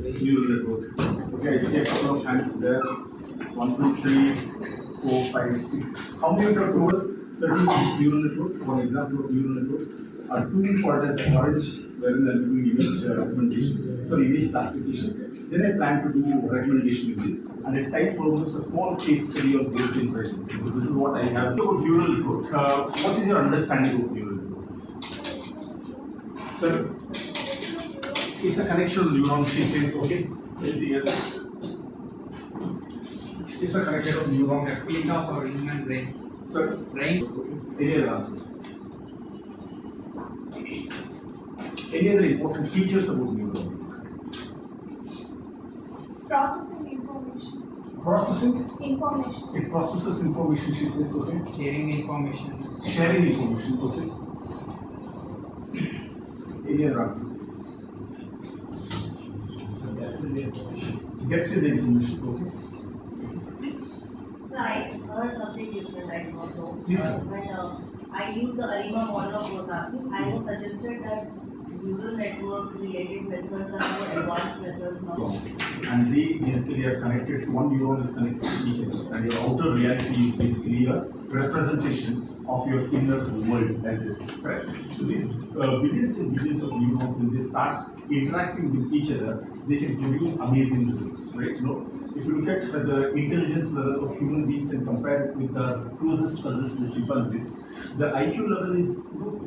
neural network. Okay, I see a couple of hands there. 1, 2, 3, 4, 5, 6. How many of your told us 13 is neural network? One example of neural network. Two called as orange, wherein I'm doing image recommendation, sorry, image classification. Then I plan to do recommendation engine. And if type permits a small case study of basic impression. So this is what I have. About neural network, what is your understanding of neural networks? So it's a connection of neuron. She says, okay. Anything else? It's a connection of neurons. Replica for human brain. Sorry? Brain. Okay. Any other answers? Any other important features about neuron? Processing information. Processing? Information. It processes information, she says, okay. Sharing information. Sharing information, okay. Any other answers? So depth in the information. Depth in the information, okay. So I heard something different, I don't know. Yes, When I used the ARIMA model of forecasting, I was suggested that neural network related methods are more advanced methods now. And they basically are connected, one neuron is connected to each other, and your outer reality is basically a representation of your inner world as this, right? So these billions and billions of neurons, when they start interacting with each other, they can produce amazing results, right? You know, if you look at the intelligence level of human beings and compare it with the closest cousins, the chimpanzees, the IQ level is, you know,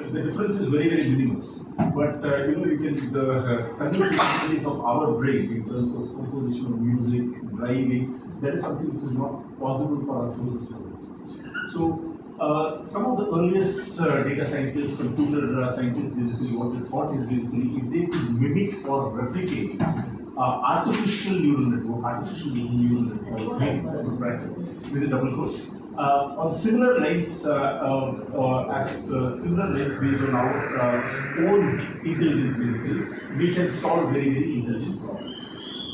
the difference is very, very minimal. But you know, you can the studies of our brain in terms of composition of music, driving, that is something which is not possible for our closest cousins. So some of the earliest data scientists, computer scientists, basically what they thought is basically if they could mimic or replicate artificial neural network, with a double quotes. On similar lines, similar lines based on our own intelligence, basically, we can solve very, very intelligent problems.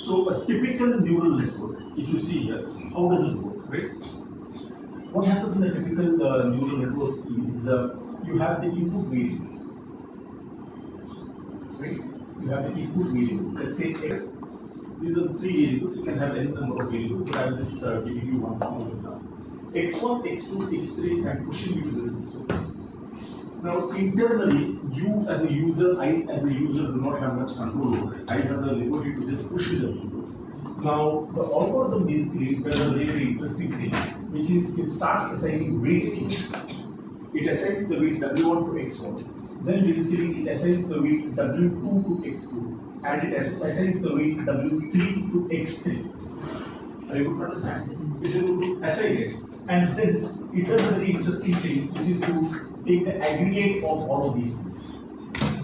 So a typical neural network, if you see here, how does it work, right? What happens in a typical neural network is you have the input variable, right? You have the input variable. Let's say these are the three variables. You can have any number of variables, but I will just give you one small example. X1, X2, X3, I'm pushing you to the system. Now, internally, you as a user, I as a user do not have much control over it. I have the liberty to just push the variables. Now, the algorithm basically does a very, very interesting thing, which is it starts assigning weights to it. It assigns the weight W1 to X1. Then basically it assigns the weight W2 to X2. And it assigns the weight W3 to X3. Are you able to understand? It is able to assign it. And then it does a very interesting thing, which is to take the aggregate of all of these things.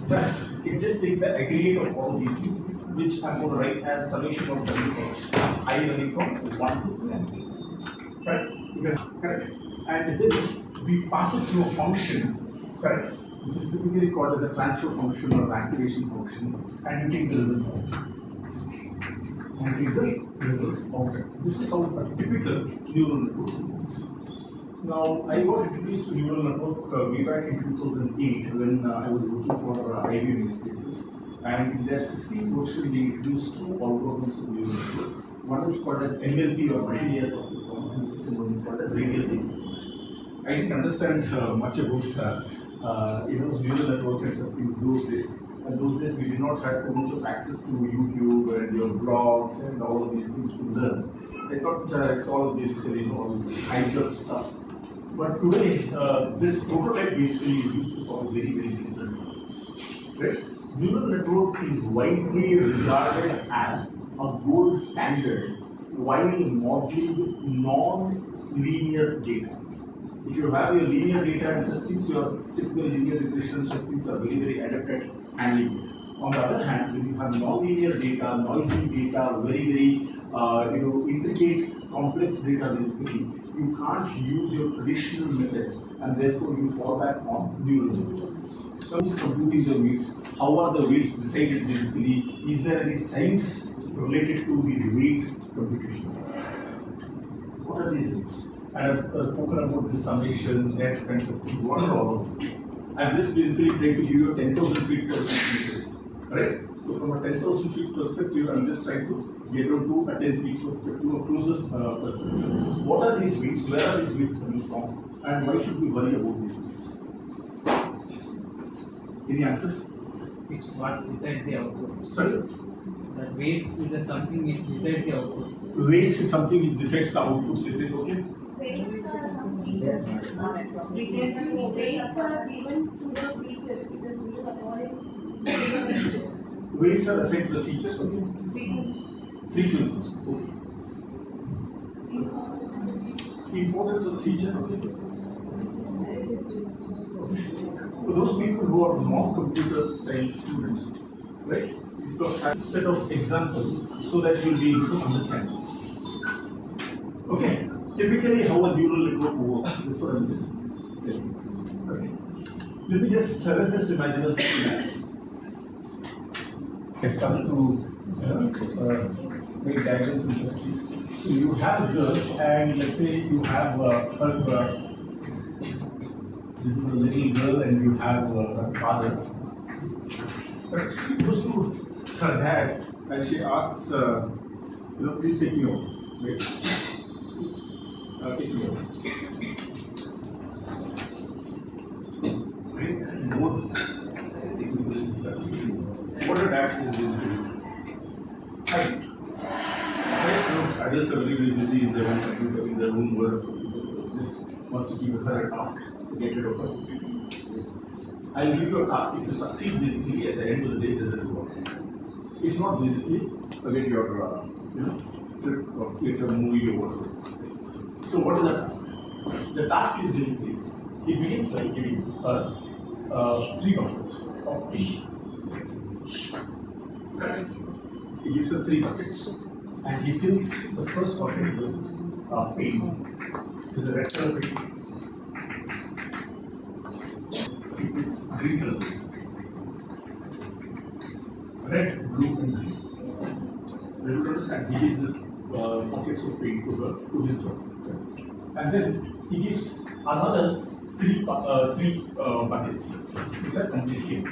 Right? It just takes the aggregate of all of these things, which I'm going to write as summation of Wx, I running from 1 to n. Right? You can correct. And then we pass it to a function, correct, which is typically called as a transfer function or activation function, and you take the results out. And take the results out. This is how a typical neural network works. Now, I got introduced to neural network way back in 2008 when I was working for IBM spaces. And in their 16th version, they introduced two algorithms of neural network. One is called as MLP or multi-layer processing problem, and the second one is called as radial basis function. I didn't understand much about neural network and such things those days. And those days we did not have too much of access to YouTube and your blogs and all of these things to learn. I thought it's all basically all hyped up stuff. But today, this prototype basically is used to solve very, very difficult problems. Right? Neural network is widely regarded as a gold standard while modeling non-linear data. If you have your linear data and systems, your typical linear regression systems are very, very adept at handling it. On the other hand, when you have non-linear data, noisy data, very, very intricate, complex data, basically, you can't use your traditional methods, and therefore you fall back on neural networks. How is computing the weights? How are the weights decided basically? Is there any science related to these weight computations? What are these weights? I have spoken about this summation, net, and system. What are all of these things? I have just basically tried to give you 10,000 feet per meters. right? So from a 10,000 feet perspective, I'm just trying to get down to a 10 feet perspective, a closer perspective. What are these weights? Where are these weights coming from? And why should we worry about these weights? Any answers? It's what decides the output. Sorry? That weights is the something which decides the output. Weights is something which decides the outputs. Is this okay? Weights are some features. Weights are given to the features. It is given according to the features. Weights are assigned to the features, okay? Frequency. Frequencies, okay. Importance of the feature, okay? For those people who are not computer science students, right? It's got a set of examples so that you'll be able to understand this. Okay. Typically, how a neural network works, that's what I'm just telling you. Okay. Let's just imagine a scenario. I start to make diagrams and such things. So you have a girl, and let's say you have her. This is a little girl, and you have her father. But she goes to her dad, and she asks, please take me over. Wait. Please take me over. Right? And what a dad says is right. Adults are very, very busy in their own computer, in their own world. So just wants to give her a task to get rid of her. Yes. I'll give you a task. If you succeed, basically, at the end of the day, does it work? If not, basically, forget your, trip or theater, movie, or whatever. So, what is the task? The task is basically, it begins by giving her 3 buckets of tea. Correct? He gives her 3 buckets, and he fills the first bucket with paint. There's a red color paint. He puts green color paint. Red, blue, and green. You will understand. He gives this pockets of paint to his dog. And then he gives another 3 buckets, which are completely empty.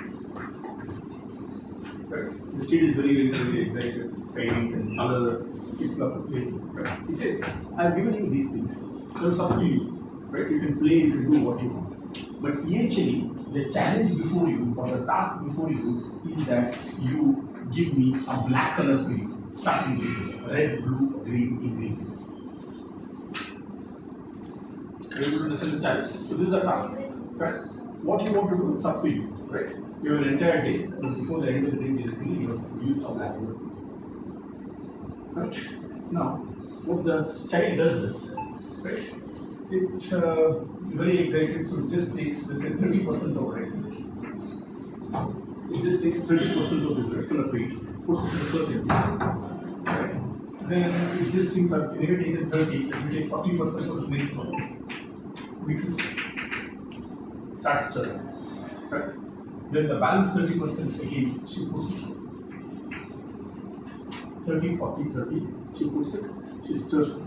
Right? The kid is very, very, very excited. Paint and color, kids love to play. Right? He says, I've given you these things. So it's up to you. Right? You can play, you can do what you want. But eventually, the challenge before you, or the task before you, is that you give me a black color paint, starting with this red, blue, green, ingredients. Are you able to understand the challenge? So this is the task. Right? What you want to do, it's up to you. Right? You have an entire day, but before the end of the day, basically, you have to use a black color. Right? Now, what the child does is, right? It's very excited, so it just takes, let's say, 30% of red. It just takes 30% of this red color paint, puts it in the first empty. Right? Then if these things are anyway taken 30, it will take 40% of the next one. Mixes, starts stirring. Right? Then the balance 30% again, she puts it. 30, 40, 30, she puts it, she stirs it.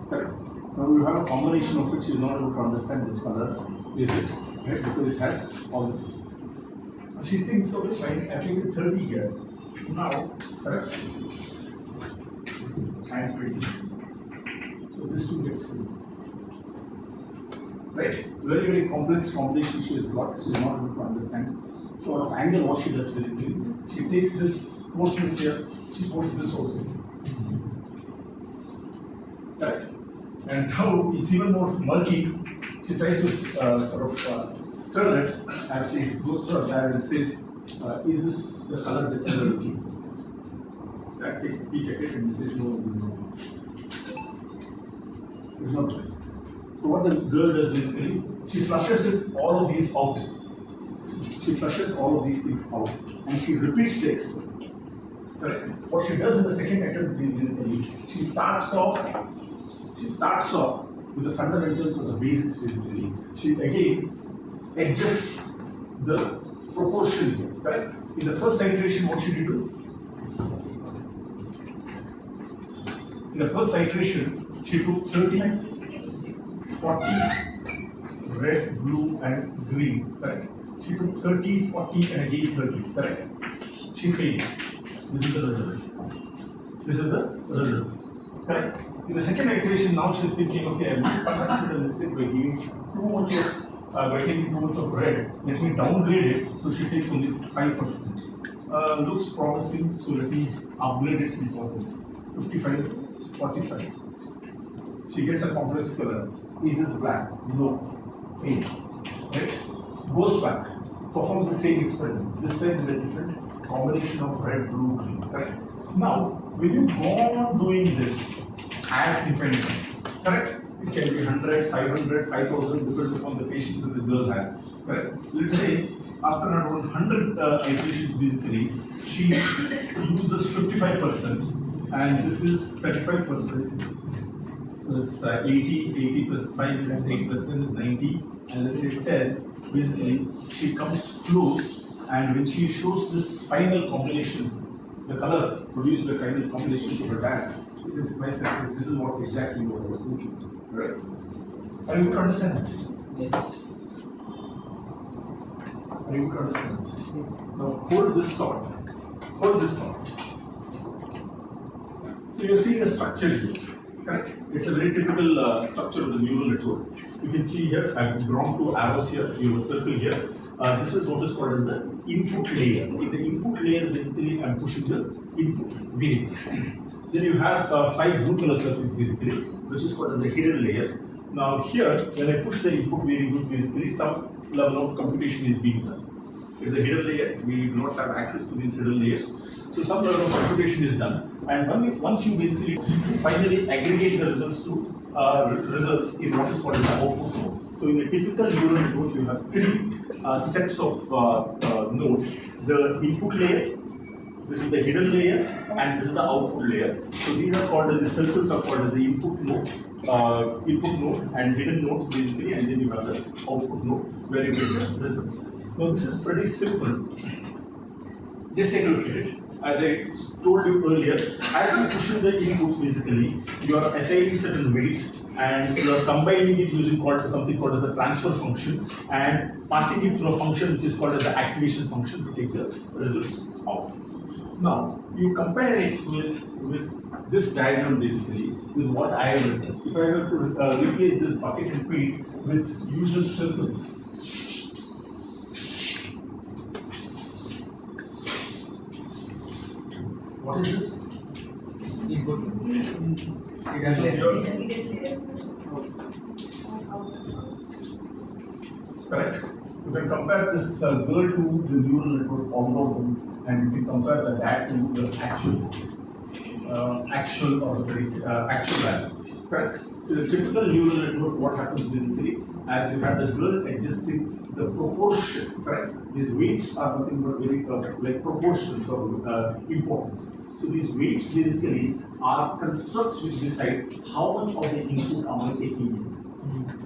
Correct. Now you have a combination of it, she is not able to understand which color is it, right? Because it has all the things. She thinks, okay, fine, I've taken 30 here. Now, correct? And 20. So this two gets through. Right? Very, very complex combination she has got, she is not able to understand. So out of anger, what she does basically, she takes this portion here, she puts this also. Right? And now it's even more murky. She tries to stir it, and she goes to her dad and says, is this the color that you are looking for? Dad takes a peek at it and says, no, it is not. It's not right. So what the girl does basically, she flushes it, all of these out. She flushes all of these things out, and she repeats the experiment. Correct. What she does in the second attempt is basically, she starts off with the fundamentals or the basics basically. She again adjusts the proportion here, correct? In the first iteration, what should you do? In the first iteration, she took 30, 40, red, blue, and green, correct? She took 30, 40, and again 30, correct? She failed. This is the result. This is the result. Correct? In the second iteration, now she's thinking, okay, I made a mistake by giving too much of by taking too much of red. Let me downgrade it. So she takes only 5%. Looks promising, so let me upgrade its importance. 55, 45. She gets a complex color. Is this black? No. Fail. Right? Goes back. Performs the same experiment. This time with a different combination of red, blue, green. Correct? Now, when you go on doing this ad infinitum, correct? It can be 100, 500, 5000, depends upon the patience that the girl has. Correct? Let's say after around 100 iterations, basically, she uses 55%, and this is 35%. So it's 80 plus 5 is 8 plus 10 is 90, and let's say 10. Basically, she comes close, and when she shows this final combination, the color produced by final combination to her dad, she says, my sense is this is what exactly what I was looking for. Right? Are you able to understand this? Yes. Are you able to understand this? Now hold this thought. Hold this thought. So you're seeing a structure here. Correct? It's a very typical structure of the neural network. You can see here, I've drawn two arrows here, you have a circle here. This is what is called as the input layer. In the input layer, basically, I'm pushing the input variables. Then you have 5 blue color circles, basically, which is called as the hidden layer. Now here, when I push the input variables, basically, some level of computation is being done. It's a hidden layer. We do not have access to these hidden layers. So some level of computation is done, and once you basically finally aggregate the results to results in what is called the output node. So in a typical neural network, you have 3 sets of nodes: the input layer, this is the hidden layer, and this is the output layer. So these are called the circles are called as the input node, and hidden nodes basically, and then you have the output node where you get the results. Now this is pretty simple. Just take a look at it. As I told you earlier, as you push in the inputs, basically, you are assigning certain weights and you are combining it using something called as the transfer function and passing it through a function which is called as the activation function to take the results out. Now, you compare it with this diagram basically with what I have written. If I were to replace this bucket and feed with usual circles, what is this? Input. It has a pure. Correct. You can compare this girl to the neural network algorithm, and you can compare that to the actual or the actual value. Correct. So the typical neural network, what happens basically, as you have the girl adjusting the proportion. Correct. These weights are nothing but very like proportions or importance. So these weights basically are constructs which decide how much of the input am I taking in.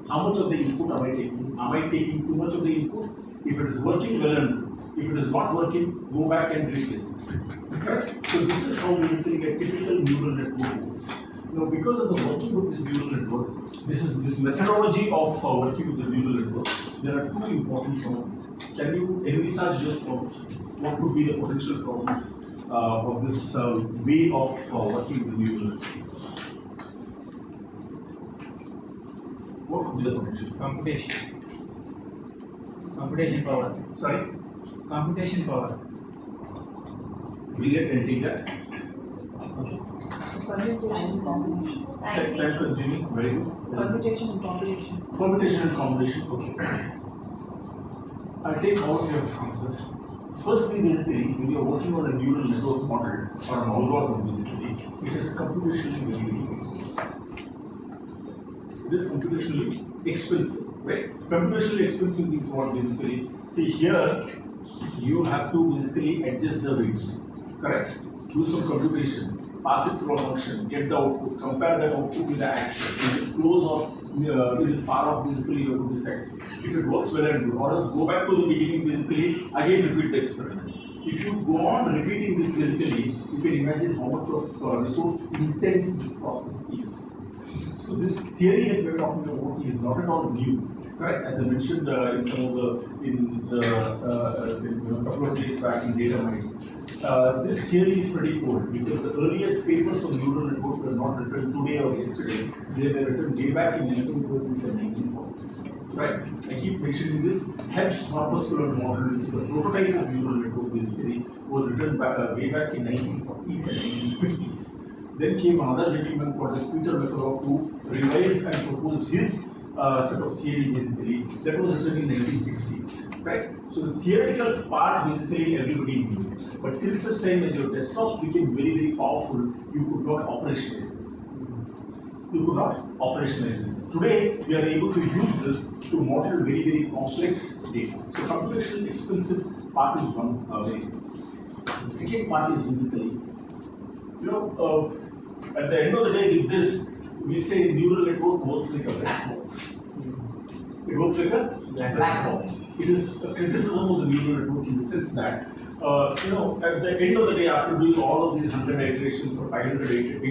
How much of the input am I taking? Am I taking too much of the input? If it is working, well and good. If it is not working, go back and replace it. Correct? So this is how basically a typical neural network works. Now, because of the working with this neural network, this methodology of working with the neural network, there are 2 important problems. Can you envisage those problems? What would be the potential problems of this way of working with the neural network? What would be the potential? Computation power. Sorry? Computation power. Brilliant and take that. Okay. Permutation and combination. Time consuming, very good. Permutation and combination. Permutation and combination, okay. I'll take all of your answers. Firstly, basically, when you're working on a neural network model or an algorithm, basically, it is computationally very expensive. It is computationally expensive, right? Computationally expensive means what basically? See here, you have to basically adjust the weights, correct? Do some computation, pass it through a function, get the output, compare that output with the action. Is it close or is it far off? Basically, you have to decide. If it works well and good, or else go back to the beginning, basically, again repeat the experiment. If you go on repeating this, basically, you can imagine how much of resource intense this process is. So this theory that we are talking about is not at all new. Correct? As I mentioned in some of the in a couple of days back in data mines, this theory is pretty old because the earliest papers on neural network were not written today or yesterday. They were written way back in 1930s and 1940s. Right? I keep mentioning this. Helps corpuscular model, which is the prototype of neural network basically, was written way back in 1940s and 1950s. Then came another gentleman called Peter Mithun who revised and proposed his set of theory basically that was written in 1960s. Right? So the theoretical part basically everybody knew. But till such time as your desktop became very, very powerful, you could not operationalize this. You could not operationalize this. Today, we are able to use this to model very, very complex data. So computational expensive part is one way. The second part is basically, at the end of the day with this, we say neural network works like a black box. It works like a black box. It is a criticism of the neural network in the sense that, at the end of the day, after doing all of these 100 iterations or 500,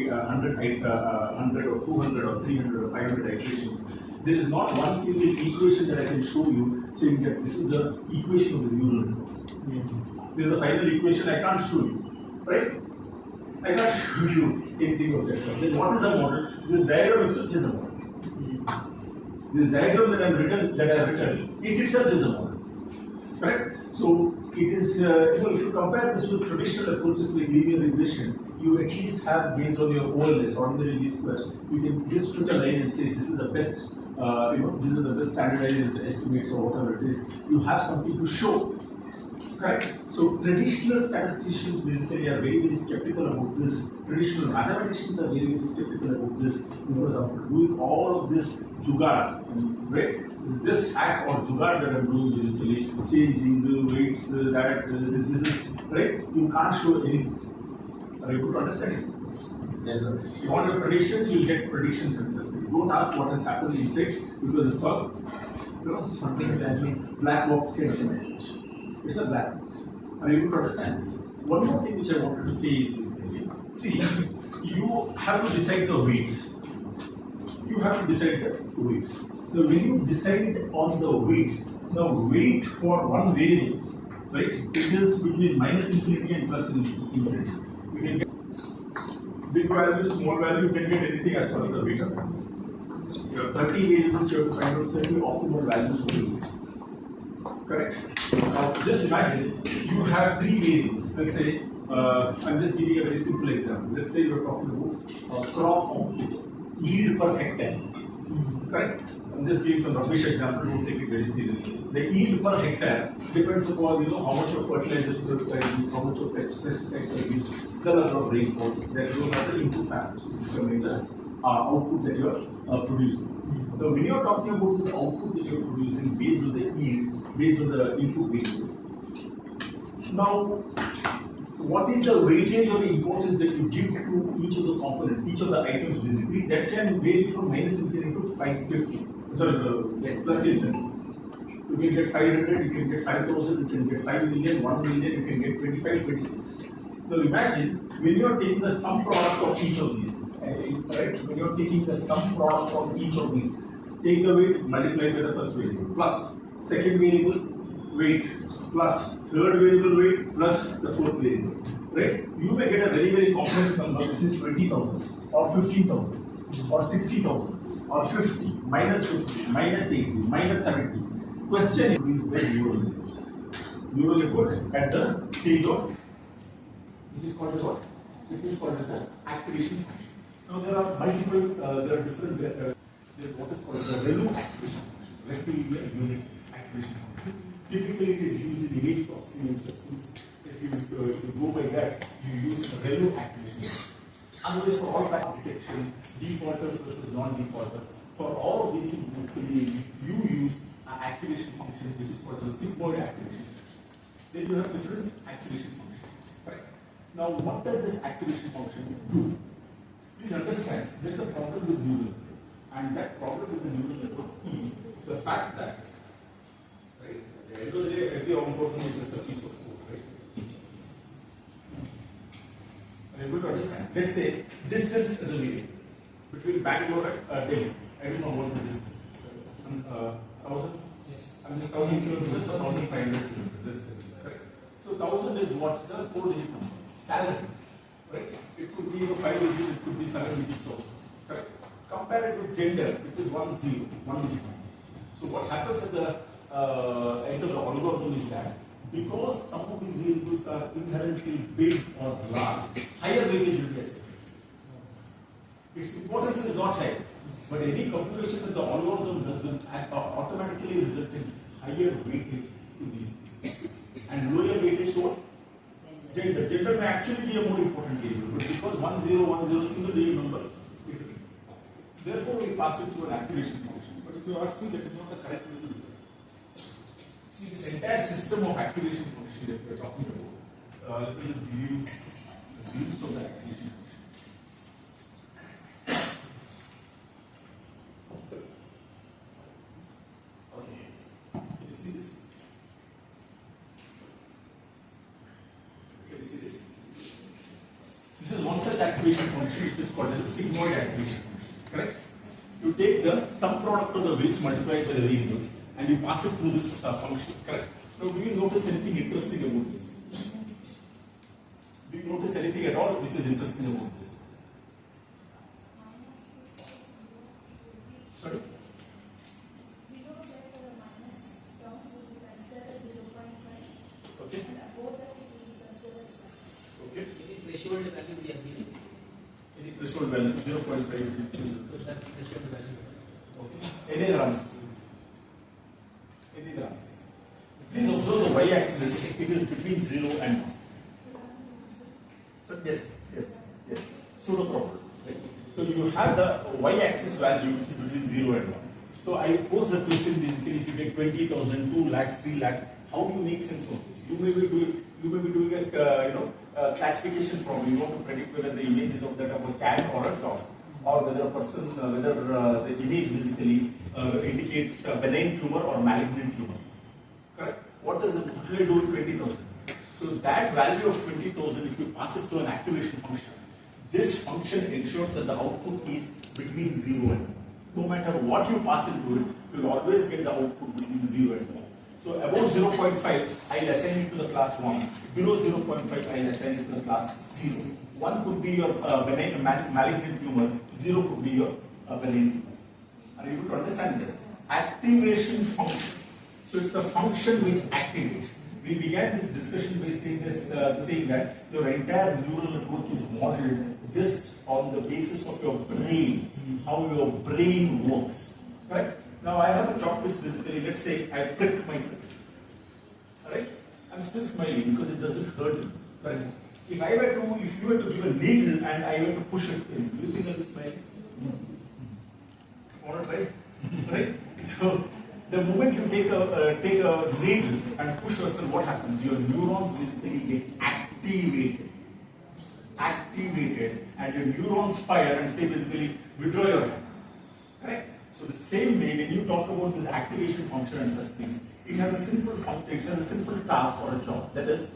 100 or 200 or 300 or 500 iterations, there is not one single equation that I can show you saying that this is the equation of the neural network. This is the final equation I can't show you, right? I can't show you anything of that stuff. Then what is a model? This diagram itself is a model. This diagram that I have written, it itself is a model. Correct? So it is, if you compare this with traditional approaches like linear regression, you at least have based on your OLS, ordinary least squares, you can just put a line and say this is the best, these are the best standardized estimates or whatever it is. You have something to show. Correct? So traditional statisticians basically are very, very skeptical about this. Traditional mathematicians are very, very skeptical about this because after doing all of this jugaad, right? It's just hack or jugaad that I'm doing basically, changing the weights, this is, right? You can't show anything. Are you able to understand this? You want your predictions, you'll get predictions successfully. Don't ask what has happened inside because it's all something that black box kind of imagination. It's a black box. Are you able to understand this? One more thing which I wanted to say is basically, see, you have to decide the weights. You have to decide the weights. So when you decide on the weights, the weight for one variable, right, it is between minus infinity and plus infinity. You can get big value, small value, you can get anything as far as the weight are concerned. You have 30 variables, you have to find out 30 optimal values for the weights. Correct. Now, just imagine you have three variables. Let's say, I'm just giving a very simple example. Let's say you're talking about crop output, yield per hectare. Correct? I'm just giving some rubbish example. Don't take it very seriously. The yield per hectare depends upon how much of fertilizers are used, how much of pesticides are used, the level of rainfall. That those are the input factors which determine the output that you are producing. So when you are talking about this output that you are producing based on the yield, based on the input variables. Now, what is the weightage or the importance that you give to each of the components, each of the items basically? That can vary from minus infinity to 550. Sorry, yes, plus infinity. You can get 500, you can get 5,000, you can get 5 million, 1 million, you can get 25, 26. So imagine when you are taking the sum product of each of these things, right? When you are taking the sum product of each of these, take the weight, multiply by the first variable, plus second variable weight, plus third variable weight, plus the fourth variable, right? You may get a very, very complex number which is 20,000 or 15,000 or 60,000 or 50, minus 80, minus 70. Question is very neural network at the stage of, which is called as what? Which is called as the activation function. Now there are multiple, there are different, there's what is called the ReLU activation function, rectangular unit activation function. Typically it is used in image processing systems. If you go by that, you use ReLU activation function. Otherwise for all type of detection, defaulters versus non-defaulters, for all of these things basically you use an activation function which is called the sigmoid activation function. Then you have different activation functions. Right. Now, what does this activation function do? Please understand, there is a problem with neural network, and that problem with the neural network is the fact that, right, at the end of the day, every algorithm is just a piece of code, right? Are you able to understand? Let's say distance is a variable between Bangalore and Delhi. I don't know what is the distance. 1,000? Yes. I'm just 1,000 kilometers or 1,500 kilometers. This is correct. So 1000 is what? It's a 4-digit number. Salary, right? It could be 5 digits, it could be 7 digits also. Correct? Compare it with gender, which is 1 digit number. So what happens at the end of the algorithm is that because some of these variables are inherently big or large, higher weightage will be accepted. Its importance is not high, but any computation that the algorithm does will automatically result in higher weightage in these cases. And lower weightage to what? Gender. Gender may actually be a more important variable, but because 1010 single digit numbers, therefore we pass it to an activation function. But if you ask me, that is not the correct way to do it. See, this entire system of activation function that we are talking about, let me just give you the views of the activation function. Okay, can you see this? Can you see this? This is one such activation function which is called as a sigmoid activation function. Correct? You take the sum product of the weights multiplied by the variables and you pass it through this function. Correct? Now, do you notice anything interesting about this? Do you notice anything at all which is interesting about this? Sorry? We know that the minus terms will be considered as 0.5. Okay. And above that it will be considered as 1. Okay. Any threshold value we are giving. Any threshold value 0.5 if you choose it. So that threshold value. Okay. Any other answers? Any other answers? Please observe the y-axis. It is between 0 and 1. So yes. Pseudo probability. Right? So you have the y-axis value which is between 0 and 1. So I pose the question basically: if you get 20,000, 2 lakhs, 3 lakhs, how do you make sense of this? You may be doing a classification problem. You want to predict whether the image is of that of a cat or a dog, or whether a person, whether the image basically indicates a benign tumor or malignant tumor. Correct? What do they do with 20,000? So that value of 20,000, if you pass it to an activation function, this function ensures that the output is between 0 and 1. No matter what you pass into it, you will always get the output between 0 and 1. So above 0.5, I will assign it to the class 1. Below 0.5, I will assign it to the class 0. 1 could be your benign, malignant tumor, 0 could be your benign tumor. Are you able to understand this? Activation function. So it's the function which activates. We began this discussion by saying that your entire neural network is modeled just on the basis of your brain, how your brain works. Correct? Now I have a chalk piece basically, let's say I prick myself. Alright? I'm still smiling because it doesn't hurt me. Correct? If you were to give a needle and I were to push it in, do you think I'll be smiling? Alright, right? Right? So the moment you take a needle and push yourself, what happens? Your neurons basically get activated, and your neurons fire and say basically withdraw your hand. Correct? So the same way when you talk about this activation function and such things, it has a simple function, it has a simple task or a job. That is,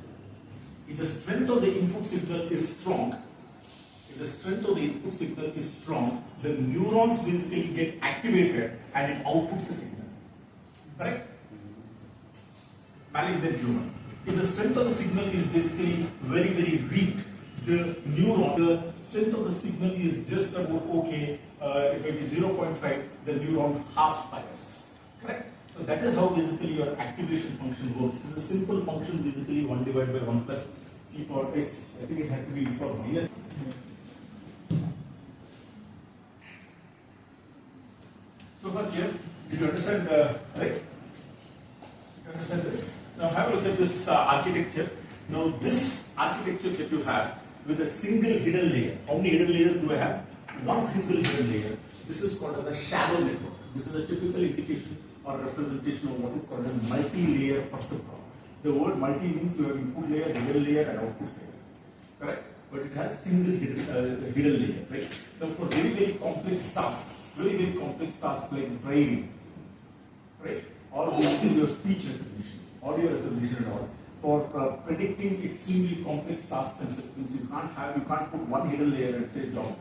if the strength of the input signal is strong, the neurons basically get activated and it outputs a signal. Correct? Malignant tumor. If the strength of the signal is basically very, very weak, the strength of the signal is just about okay, if it is 0.5, the neuron half fires. Correct? So that is how basically your activation function works. It's a simple function, basically 1 divided by 1 plus e power x. I think it had to be e power minus. So far here, did you understand, right? You understand this? Now have a look at this architecture. Now this architecture that you have with a single hidden layer. How many hidden layers do I have? One single hidden layer. This is called as a shallow network. This is a typical indication or representation of what is called as multi-layer perceptron. The word multi means you have input layer, hidden layer, and output layer. Correct? But it has single hidden layer, right? Now for very, very complex tasks like driving, right? Or basically your speech recognition, audio recognition and all. For predicting extremely complex tasks and systems, you can't put one hidden layer and say job.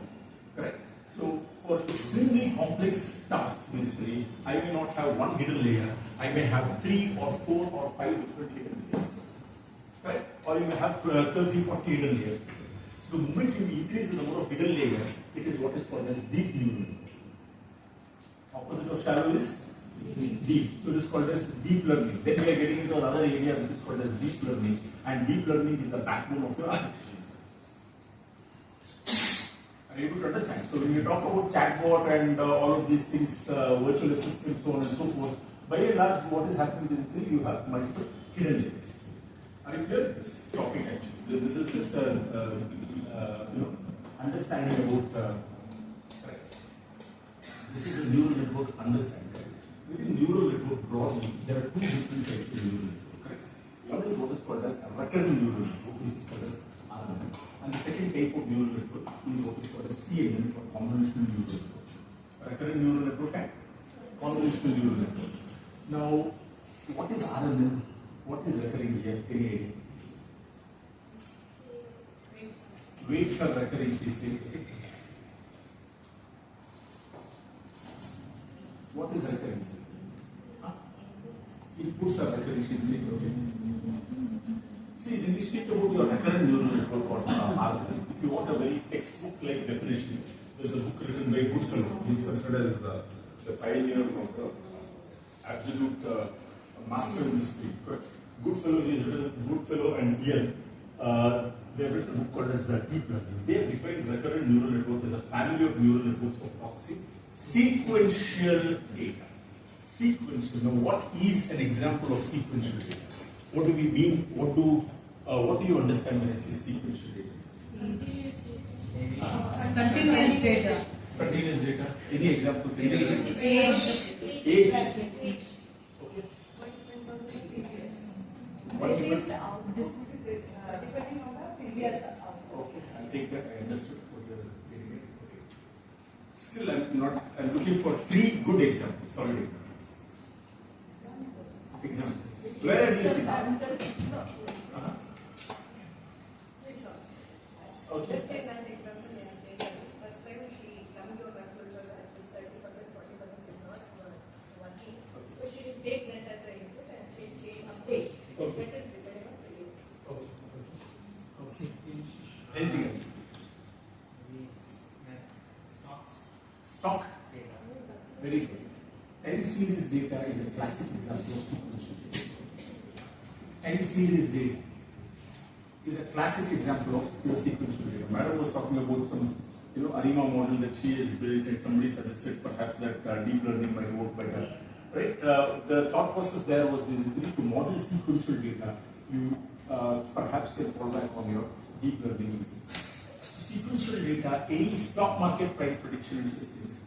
Correct? So for extremely complex tasks, basically, I may not have one hidden layer. I may have 3 or 4 or 5 different hidden layers. Correct? or you may have 30, 40 hidden layers. So the moment you increase the number of hidden layers, it is what is called as deep neural network. Opposite of shallow is deep. So it is called as deep learning. Then we are getting into another area which is called as deep learning, and deep learning is the backbone of your artificial intelligence. Are you able to understand? So when you talk about chatbot and all of these things, virtual assistant, so on and so forth, by and large, what is happening basically, you have multiple hidden layers. Are you clear? This topic actually. This is just understanding about. Correct. This is a neural network understanding. Within neural network broadly, there are two different types of neural network. Correct. One is what is called as a recurrent neural network, which is called as RNN, and the second type of neural network is what is called as CNN, or convolutional neural network. Recurrent neural network and convolutional neural network. Now, what is RNN? What is recurring here? Any idea? Weights are recurring, she said. What is recurring? Inputs are recurring, she said. Okay. See, when we speak about your recurrent neural network or RNN, if you want a very textbook-like definition, there is a book written by Goodfellow. He is considered as the pioneer of the absolute master in this field. Goodfellow is written, Goodfellow and Ian, they have written a book called as Deep Learning. They have defined recurrent neural network as a family of neural networks for processing sequential data. Sequential. Now, what is an example of sequential data? What do we mean? What do you understand when I say sequential data? Continuous data. Continuous data. Any examples? Age. Age. Okay. What depends? Depending on the previous output. Okay, I'll take that. I understood what you're getting at. Okay. Still, I'm looking for three good examples, solid examples. Example. Where is this? Okay. Just take that example in data. First time she come to a conclusion that this 30%, 40% is not working. So she will take that as an input and she update. Okay. That is depending on the use. Okay. Okay. Anything else? Stock data. Very good. Time series data is a classic example of sequential data. Time series data is a classic example of pure sequential data. Madam was talking about some, ARIMA model that she has built, and somebody suggested perhaps that deep learning might work better. Right? The thought process there was basically to model sequential data, you perhaps can fall back on your deep learning. So sequential data, any stock market price prediction systems,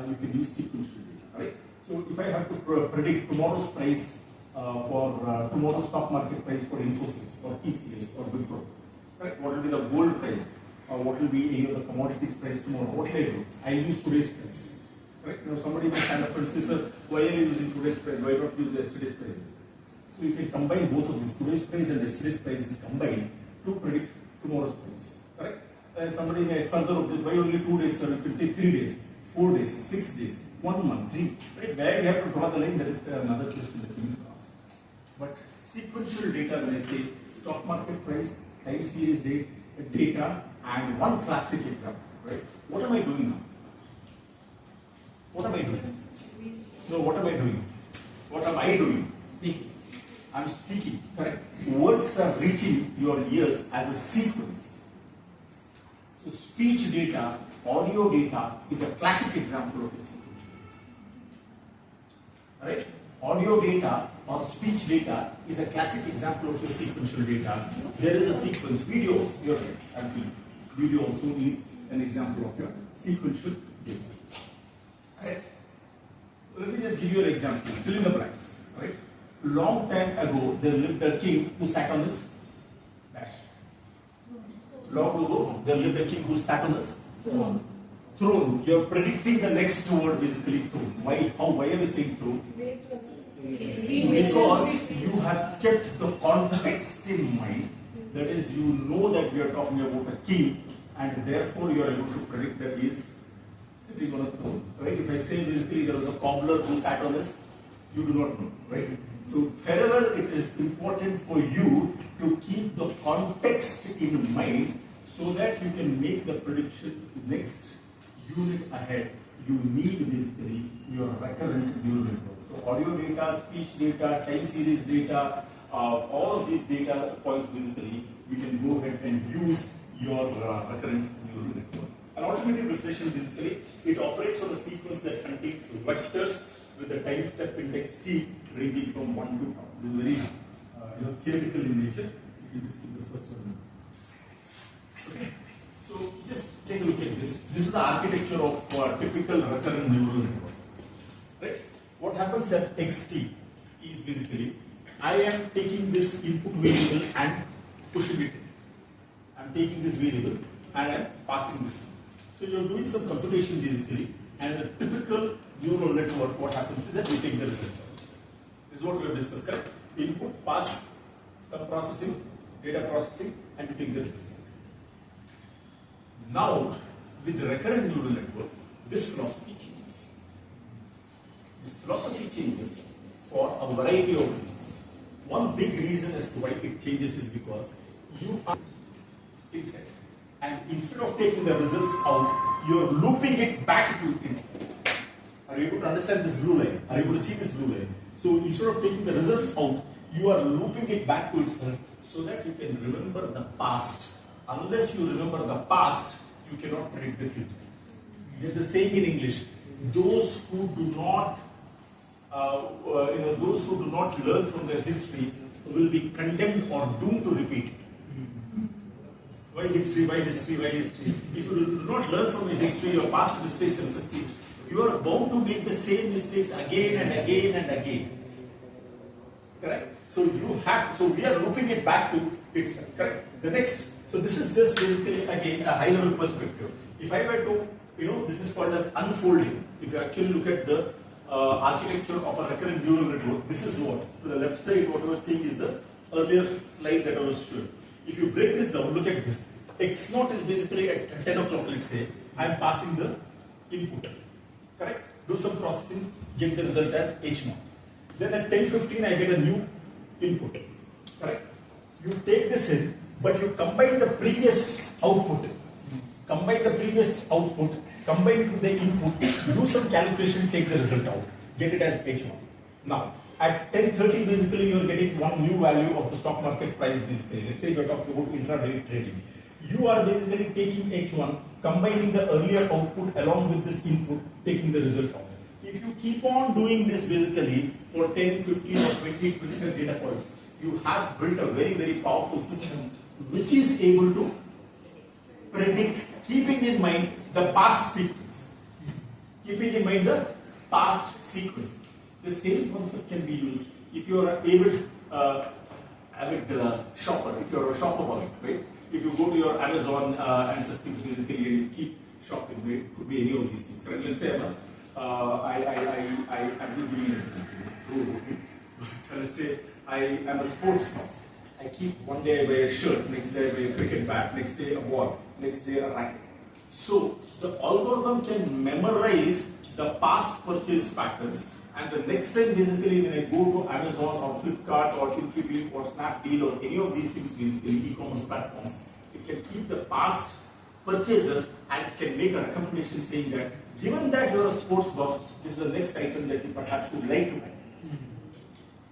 you can use sequential data, right? So if I have to predict tomorrow's price for tomorrow's stock market price for Infosys, for TCS, or Wipro, right? What will be the gold price, or what will be any of the commodities price tomorrow? What will I do? I use today's price. Right? Somebody may stand up and say, sir, why are you using today's price? Why not use yesterday's prices? So you can combine both of these. Today's price and yesterday's price is combined to predict tomorrow's price. Correct? And somebody may further why only 2 days, sir? It will take 3 days, 4 days, 6 days, 1 month, 3. Right? Where we have to draw the line, that is another question that we need to ask. But sequential data, when I say stock market price, time series data, and one classic example, right? What am I doing now? What am I doing? No, what am I doing? What am I doing? Speaking. I'm speaking, correct? Words are reaching your ears as a sequence. So speech data, audio data is a classic example of it. Right? Audio data or speech data is a classic example of your sequential data. There is a sequence. Video, you're right, absolutely. Video also is an example of your sequential data. Right? Let me just give you an example. Fill in the blanks. Right? Long time ago, there lived a king who sat on his dash. Long ago, there lived a king who sat on his throne. Throne. You are predicting the next word, basically throne. Why? How? Why are you saying throne? Because you have kept the context in mind. That is, you know that we are talking about a king, and therefore you are able to predict that he is sitting on a throne. Right? If I say basically there was a cobbler who sat on this, you do not know. Right? So wherever it is important for you to keep the context in mind so that you can make the prediction next unit ahead, you need basically your recurrent neural network. So audio data, speech data, time series data, all of these data points basically, we can go ahead and use your recurrent neural network. An automated reflection basically, it operates on a sequence that contains vectors with the time step index t ranging from 1 to 2. This is very theoretical in nature. You can just keep the first one. Okay. So just take a look at this. This is the architecture of typical recurrent neural network. Right? What happens at xt is basically, I am taking this input variable and pushing it in. I am taking this variable and I am passing this in. So you are doing some computation basically, and a typical neural network, what happens is that we take the results. This is what we have discussed, correct? Input, pass, some processing, data processing, and we take the results. Now, with the recurrent neural network, this philosophy changes. This philosophy changes for a variety of reasons. One big reason as to why it changes is because you are inside. And instead of taking the results out, you are looping it back to inside. Are you able to understand this blue line? Are you able to see this blue line? So instead of taking the results out, you are looping it back to itself so that you can remember the past. Unless you remember the past, you cannot predict the future. There's a saying in English: those who do not, learn from their history will be condemned or doomed to repeat. Why history? Why history? Why history? If you do not learn from your history, your past mistakes and such things, you are bound to make the same mistakes again and again and again. Correct? So we are looping it back to itself. Correct? The next. So this is just basically again a high level perspective. If I were to, this is called as unfolding. If you actually look at the architecture of a recurrent neural network, this is what, to the left side, what I was seeing is the earlier slide that I was showing. If you break this down, look at this. X0 is basically at 10 o'clock, let's say, I am passing the input. Correct? Do some processing, get the result as H0. Then at 10:15, I get a new input. Correct? You take this in, but you combine the previous output. Combine the previous output, combine it with the input, do some calculation, take the result out, get it as H1. Now, at 10:30, basically, you are getting one new value of the stock market price, basically. Let's say you are talking about intraday trading. You are basically taking H1, combining the earlier output along with this input, taking the result out. If you keep on doing this basically for 10, 15 or 20, 25 data points, you have built a very, very powerful system which is able to predict, keeping in mind the past sequence. Keeping in mind the past sequence. The same concept can be used if you are avid shopper, if you are a shopaholic, right? If you go to your Amazon and such things basically and you keep shopping, right? It could be any of these things. Right? Let's say I'm just giving you an example. But let's say I am a sports buff. I keep one day I wear a shirt, next day I wear a cricket bat, next day a ball, next day a racket. So the algorithm can memorize the past purchase patterns, and the next time basically when I go to Amazon or Flipkart or Infinity or Snapdeal or any of these things basically e-commerce platforms, it can keep the past purchases and can make a recommendation saying that given that you are a sports buff, this is the next item that you perhaps would like to buy.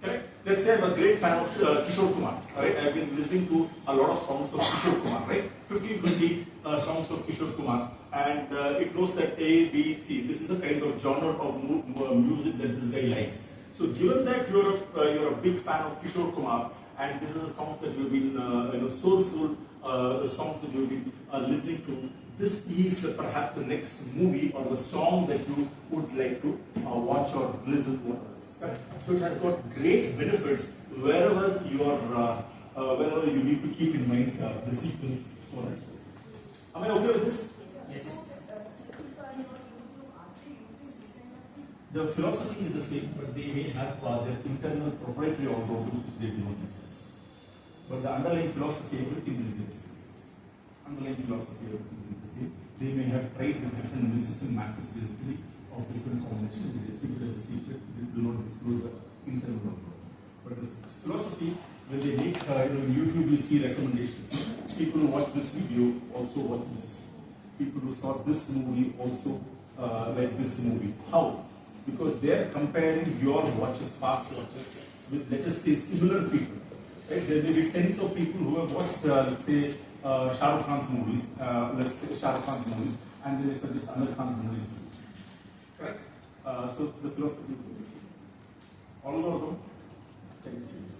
Correct? Let's say I'm a great fan of Kishore Kumar. Right? I've been listening to a lot of songs of Kishore Kumar, right? 15, 20 songs of Kishore Kumar, and it knows that A, B, C. This is the kind of genre of music that this guy likes. So, given that you're a big fan of Kishore Kumar, and this is the songs that you've been soulful songs that you've been listening to, this is perhaps the next movie or the song that you would like to watch or listen to. So it has got great benefits wherever you are, wherever you need to keep in mind the sequence. So on and so forth. Am I okay with this? Yes. The philosophy is the same, but they may have their internal proprietary algorithms which they do not discuss. But the underlying philosophy, everything will be the same. Underlying philosophy, everything will be the same. They may have tried with different system matches basically of different combinations. They keep it as a secret. They do not disclose the internal algorithm. But the philosophy, when they make, in YouTube you see recommendations. People who watch this video also watch this. People who saw this movie also like this movie. How? Because they are comparing your watches, past watches, with, let us say, similar people. Right? There may be tens of people who have watched, let's say, Shah Rukh Khan's movies, and they may suggest Amir Khan's movies. Correct? So the philosophy is this. All of them can be changed.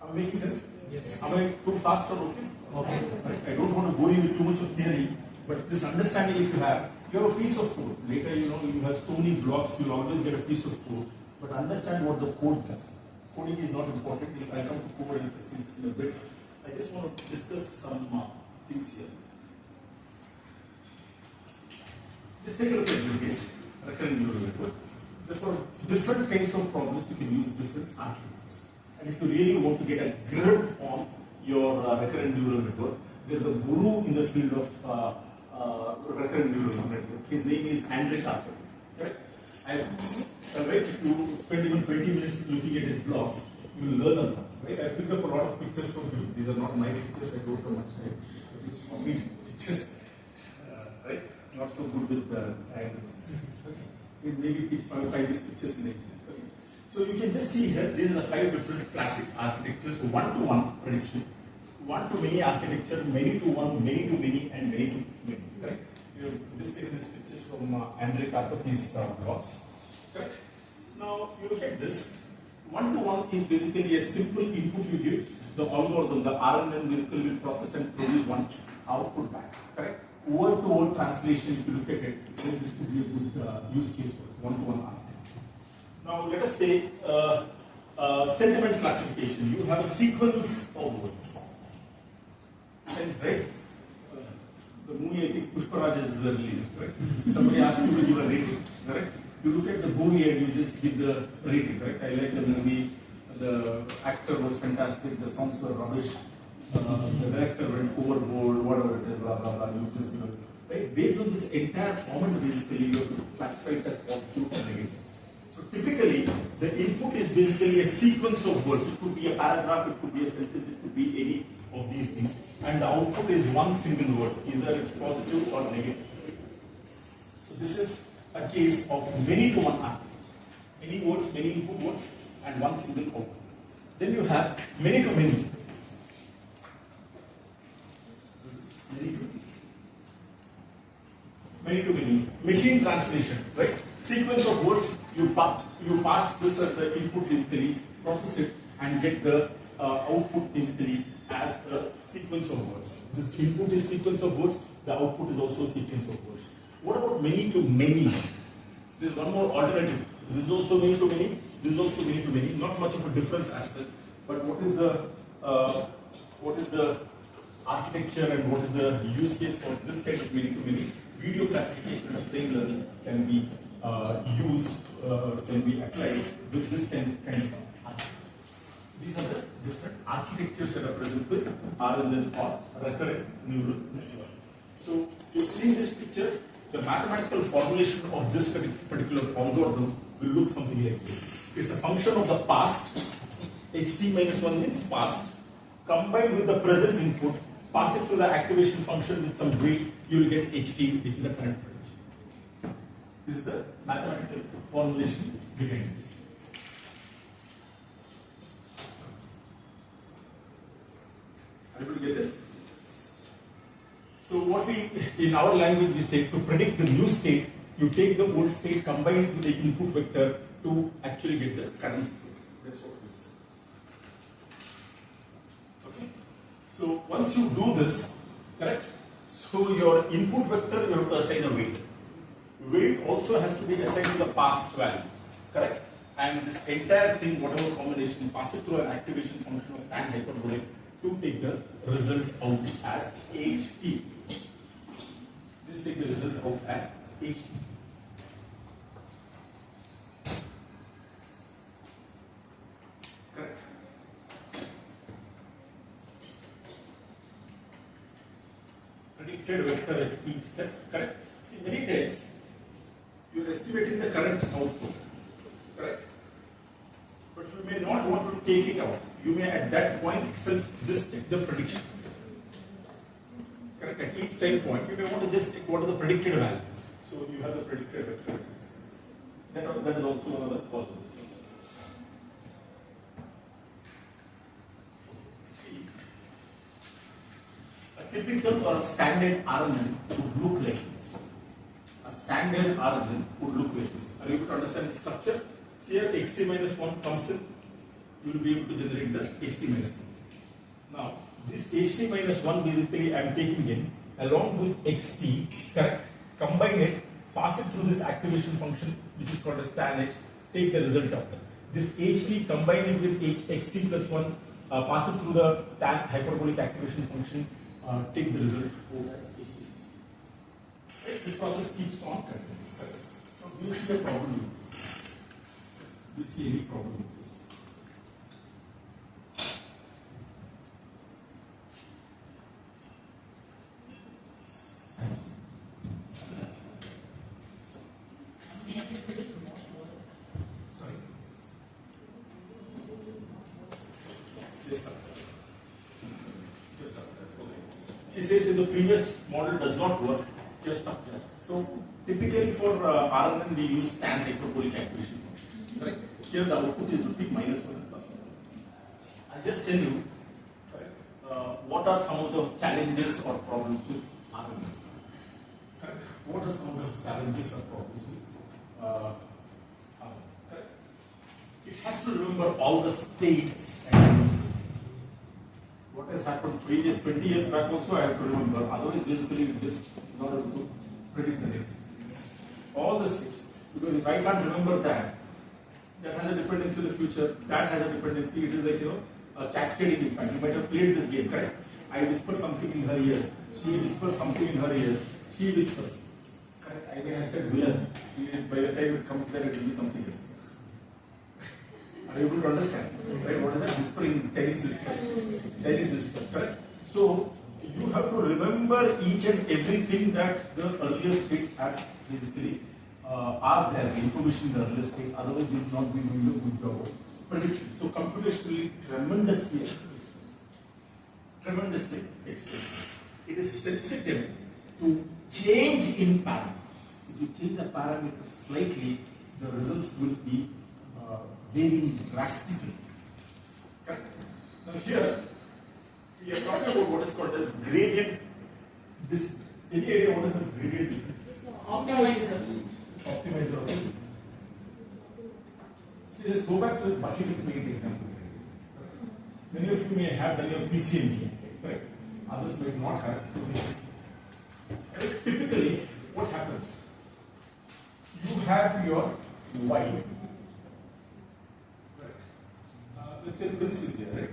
Am I making sense? Yes. Am I too fast or okay? Okay. I don't want to bore you with too much of theory, but this understanding if you have a piece of code. Later, you have so many blocks, you'll always get a piece of code. But understand what the code does. Coding is not important. I'll come to code and systems in a bit. I just want to discuss some things here. Just take a look at this case, recurrent neural network. Therefore, different kinds of problems you can use different architectures. And if you really want to get a grip on your recurrent neural network, there's a guru in the field of recurrent neural network. His name is Andre Sharper. Right? Right, if you spend even 20 minutes looking at his blogs, you will learn a lot. Right? I picked up a lot of pictures from him. These are not my pictures, I don't know much time. These are me pictures. Right? Not so good with the angles. Okay. Maybe find these pictures in it. Okay. So you can just see here, these are the 5 different classic architectures: one-to-one prediction, one-to-many architecture, many-to-one, many-to-many, and many-to-many. Right? You have just taken these pictures from Andre Karpathy's blogs. Correct? Now you look at this. One-to-one is basically a simple input you give. The algorithm, the RNN, basically will process and produce one output back. Correct? Word-to-word translation, if you look at it, then this could be a good use case for one-to-one architecture. Now let us say sentiment classification. You have a sequence of words. Right? The movie, I think Pushparaj is released, right? Somebody asks you to give a rating, correct? You look at the movie and you just give the rating, right? I like the movie, the actor was fantastic, the songs were rubbish, the director went overboard, whatever it is, blah, blah, blah, you just give it. Right? Based on this entire format, basically, you have to classify it as positive or negative. So typically, the input is basically a sequence of words. It could be a paragraph, it could be a sentence, it could be any of these things. And the output is one single word, either it's positive or negative. So this is a case of many-to-one architecture. Many words, many input words, and one single output. Then you have many-to-many. Many-to-many. Machine translation, right? Sequence of words, you pass this as the input basically, process it, and get the output basically as a sequence of words. This input is sequence of words, the output is also a sequence of words. What about many-to-many? There is one more alternative. This is also many-to-many, this is also many-to-many. Not much of a difference as such, but what is the architecture and what is the use case for this kind of many-to-many? Video classification and frame learning can be used, can be applied with this kind of architecture. These are the different architectures that are present with RNN or recurrent neural network. So you see this picture, the mathematical formulation of this particular algorithm will look something like this. It's a function of the past, ht minus 1 means past, combined with the present input, pass it to the activation function with some weight, you will get ht, which is the current prediction. This is the mathematical formulation behind this. Are you able to get this? So what we, in our language, we say to predict the new state, you take the old state combined with the input vector to actually get the current state. That's what we say. Okay. So once you do this, correct? So your input vector, you have to assign a weight. Weight also has to be assigned to the past value, correct? And this entire thing, whatever combination, pass it through an activation function of tan hyperbolic to take the result out as ht. Just take the result out as ht. Correct. Predicted vector at each step. Correct. See, many times you are estimating the current output. Correct. But you take it out. You may at that point itself just check the prediction. Correct? At each time point, you may want to just check what is the predicted value. So you have the predicted vector. That is also one of the possible. See, a typical or a standard RNN would look like this. A standard RNN would look like this. Are you able to understand the structure? See here, xt minus 1 comes in, you will be able to generate the ht minus 1. Now, this ht minus 1 basically I am taking in along with xt, correct? Combine it, pass it through this activation function which is called as tan h, take the result of that. This ht, combine it with xt plus 1, pass it through the tan hyperbolic activation function, take the result as ht. Right? This process keeps on continuing. Now, do you see a problem with this? Do you see any problem with this? Sorry. Just up there. Just up there. Okay. She says if the previous model does not work, just up there. So typically for RNN we use tan hyperbolic activation function. Correct? Here the output is between -1 and +1. I'll just tell you what are some of the challenges or problems with RNN. Correct? What are some of the challenges or problems with RNN? Correct? It has to remember all the states and what has happened previous 20 years back also I have to remember. Otherwise basically we just not able to predict the next. All the states. Because if I can't remember that has a dependency in the future, that has a dependency, it is like, a cascading impact. You might have played this game, correct? I whisper something in her ears, she whispers something in her ears, she whispers. Correct? I may have said villain, by the time it comes there, it will be something else. Are you able to understand? Right? What is that? Whispering, Chinese whispers. Chinese whispers, correct? So, you have to remember each and everything that the earlier states have basically are there, information in the earlier state, otherwise you will not be doing a good job of prediction. So computationally tremendously expensive. Tremendously expensive. It is sensitive to change in parameters. If you change the parameters slightly, the results will be varying drastically. Correct? Now here, we are talking about what is called as gradient descent. Any idea what is this gradient descent? Optimizer. Optimizer of it. So just go back to the bucket of paint example. Many of you may have done your PCMB, correct? Others may not have. So typically, what happens? You have your Y. Let's say Prince is here, right?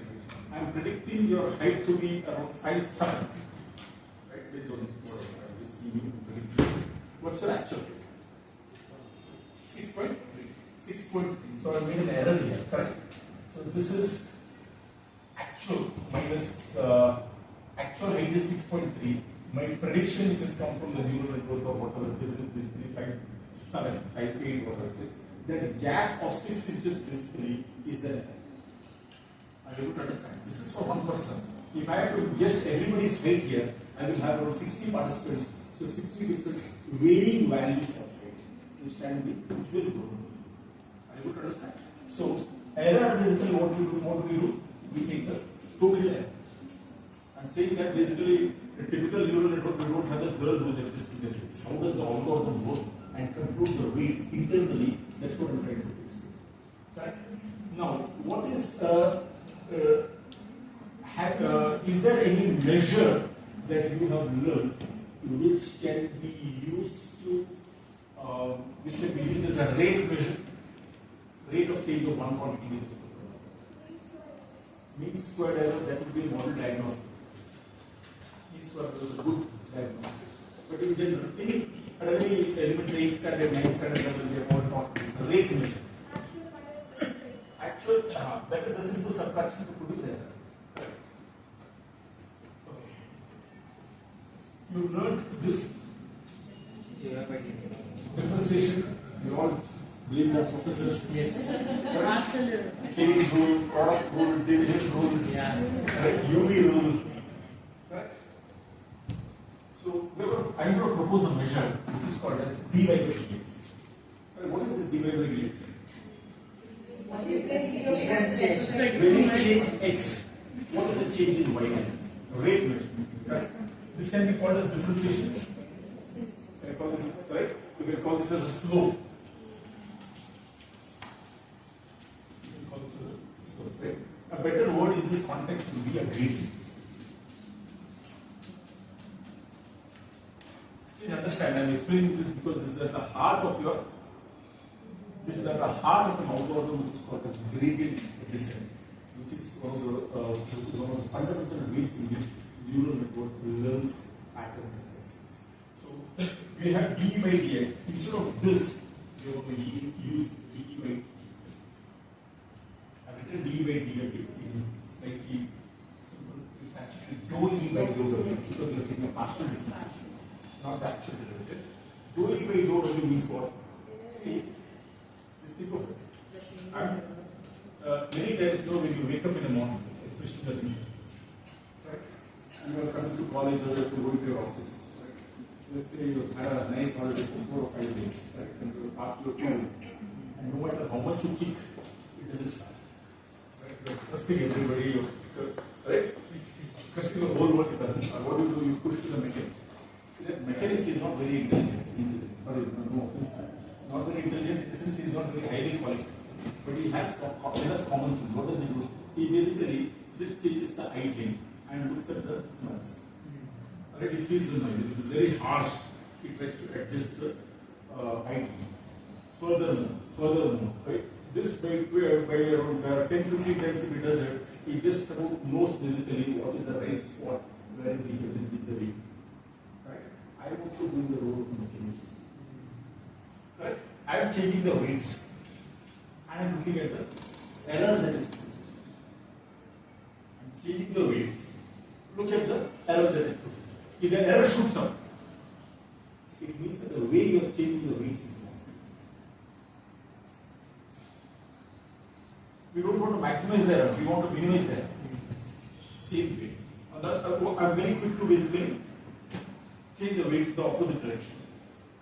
I am predicting your height to be around 5'7", right? Based on what I just see you predict. What's your actual height? 6.3. 6.3. So I made an error here, correct? So this is actual minus actual height is 6.3. My prediction, which has come from the neural network or whatever it is basically 5'7", 5'8", whatever it is. That gap of 6 inches basically is the error. Are you able to understand? This is for one person. If I have to guess everybody's height here, I will have around 60 participants. So 60 different varying values of height, which can be usually grown. Are you able to understand? So error basically what we do? We take the total error. I'm saying that basically a typical neural network, we don't have the girl who's existing there. How does the algorithm work and compute the weights internally? That's what I'm trying to explain. Right? Now, what is there any measure that you have learned which can be used to, which can be used as a rate measure, rate of change of one quantity with mean squared error? That would be a model diagnostic. Mean squared error is a good diagnostic. But in general, at any elementary 8th standard, 9th standard level, we have all taught this rate measure. Actual, that is a simple subtraction to produce error. Okay. You learned this differentiation. You all blame the professors. Yes. Chain rule, product rule, division rule, Yeah. UV rule. Right? So I'm going to propose a measure which is called as dy by dx. What is this dy by dx? When you change x, what is the change in y values? Rate measurement. Right? This can be called as differentiation. Can I call this as right? We can call this as a slope. You can call this as a slope. Right? A better word in this context would be a gradient. Please understand, I'm explaining this because this is at the heart of your. This is at the heart of an algorithm which is called as gradient descent, which is one of the fundamental ways in which neural network learns patterns and systems. So we have d by dx. Instead of this, we are going to use d by. I've written d by dx in slightly simple. It's actually dou e by dou w because we are taking a partial differentiation, not the actual derivative. Dou e by dou w means what? See. Think of it. And many times, when you wake up in the morning, especially the evening, right? And you are coming to college or you have to go to your office, right? Let's say you have had a nice holiday for 4 or 5 days, right? And you are part of your pool, and no matter how much you kick, it doesn't start. Right? You're trusting everybody, right? Trusting the whole world, it doesn't start. What do? You push to the mechanic. That mechanic is not very intelligent. Sorry, no offense. Not very intelligent, since he is not very highly qualified, but he has enough common sense. What does he do? He basically just changes the idling and looks at the noise. Right? He feels the noise. If it is very harsh, he tries to adjust the idling. Furthermore, right? This by around 10-15 times if he does it, he just knows basically what is the right spot where he is with the wheel. Right? I am also doing the role of mechanic. Right? I am changing the weights. I am looking at the error that is produced. I am changing the weights. Look at the error that is produced. If the error shoots up, it means that the way you are changing the weights is wrong. We don't want to maximize the error, we want to minimize the error. Same way. I am very quick to basically change the weights the opposite direction.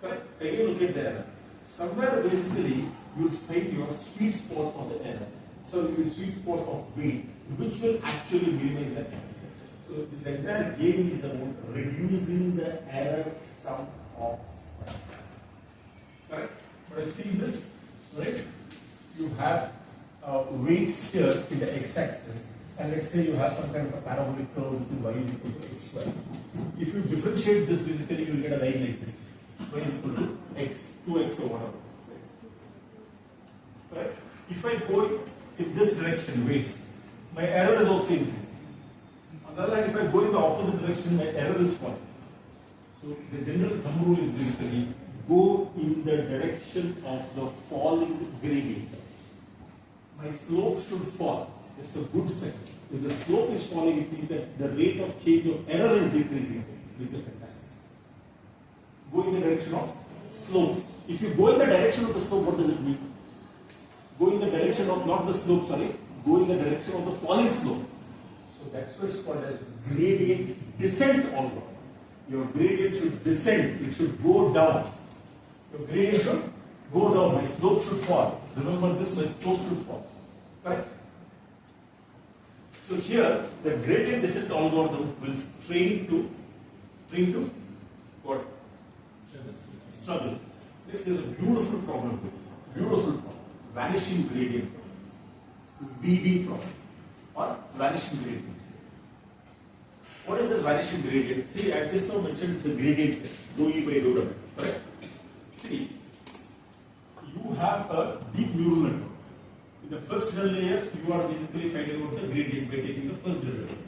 Correct? Again, look at the error. Somewhere basically you will find your sweet spot of the error. So your sweet spot of weight, which will actually minimize the error. So this entire game is about reducing the error sum of squares. Correct? But I see this, right? You have weights here in the x-axis, and let's say you have some kind of a parabolic curve which is y is equal to x square. If you differentiate this, basically you will get a line like this. Y is equal to x, 2x or whatever. Right? If I go in this direction, weights, my error is also increasing. On the other hand, if I go in the opposite direction, my error is falling. So the general thumb rule is basically go in the direction of the falling gradient. My slope should fall. It's a good sign. If the slope is falling, it means that the rate of change of error is decreasing. This is a fantastic sign. Go in the direction of slope. If you go in the direction of the slope, what does it mean? Go in the direction of not the slope, sorry. Go in the direction of the falling slope. So that's what it's called as gradient descent algorithm. Your gradient should descend. It should go down. Your gradient should go down. My slope should fall. Remember this, my slope should fall. Correct? So here, the gradient descent algorithm will train to what? Struggle. This is a beautiful problem. Beautiful problem. Vanishing gradient problem. VD problem. Or vanishing gradient. What is this vanishing gradient? See, I just now mentioned the gradient, dou E by dou W. Correct? See, you have a deep neural network. In the first hidden layer, you are basically finding out the gradient by taking the first derivative.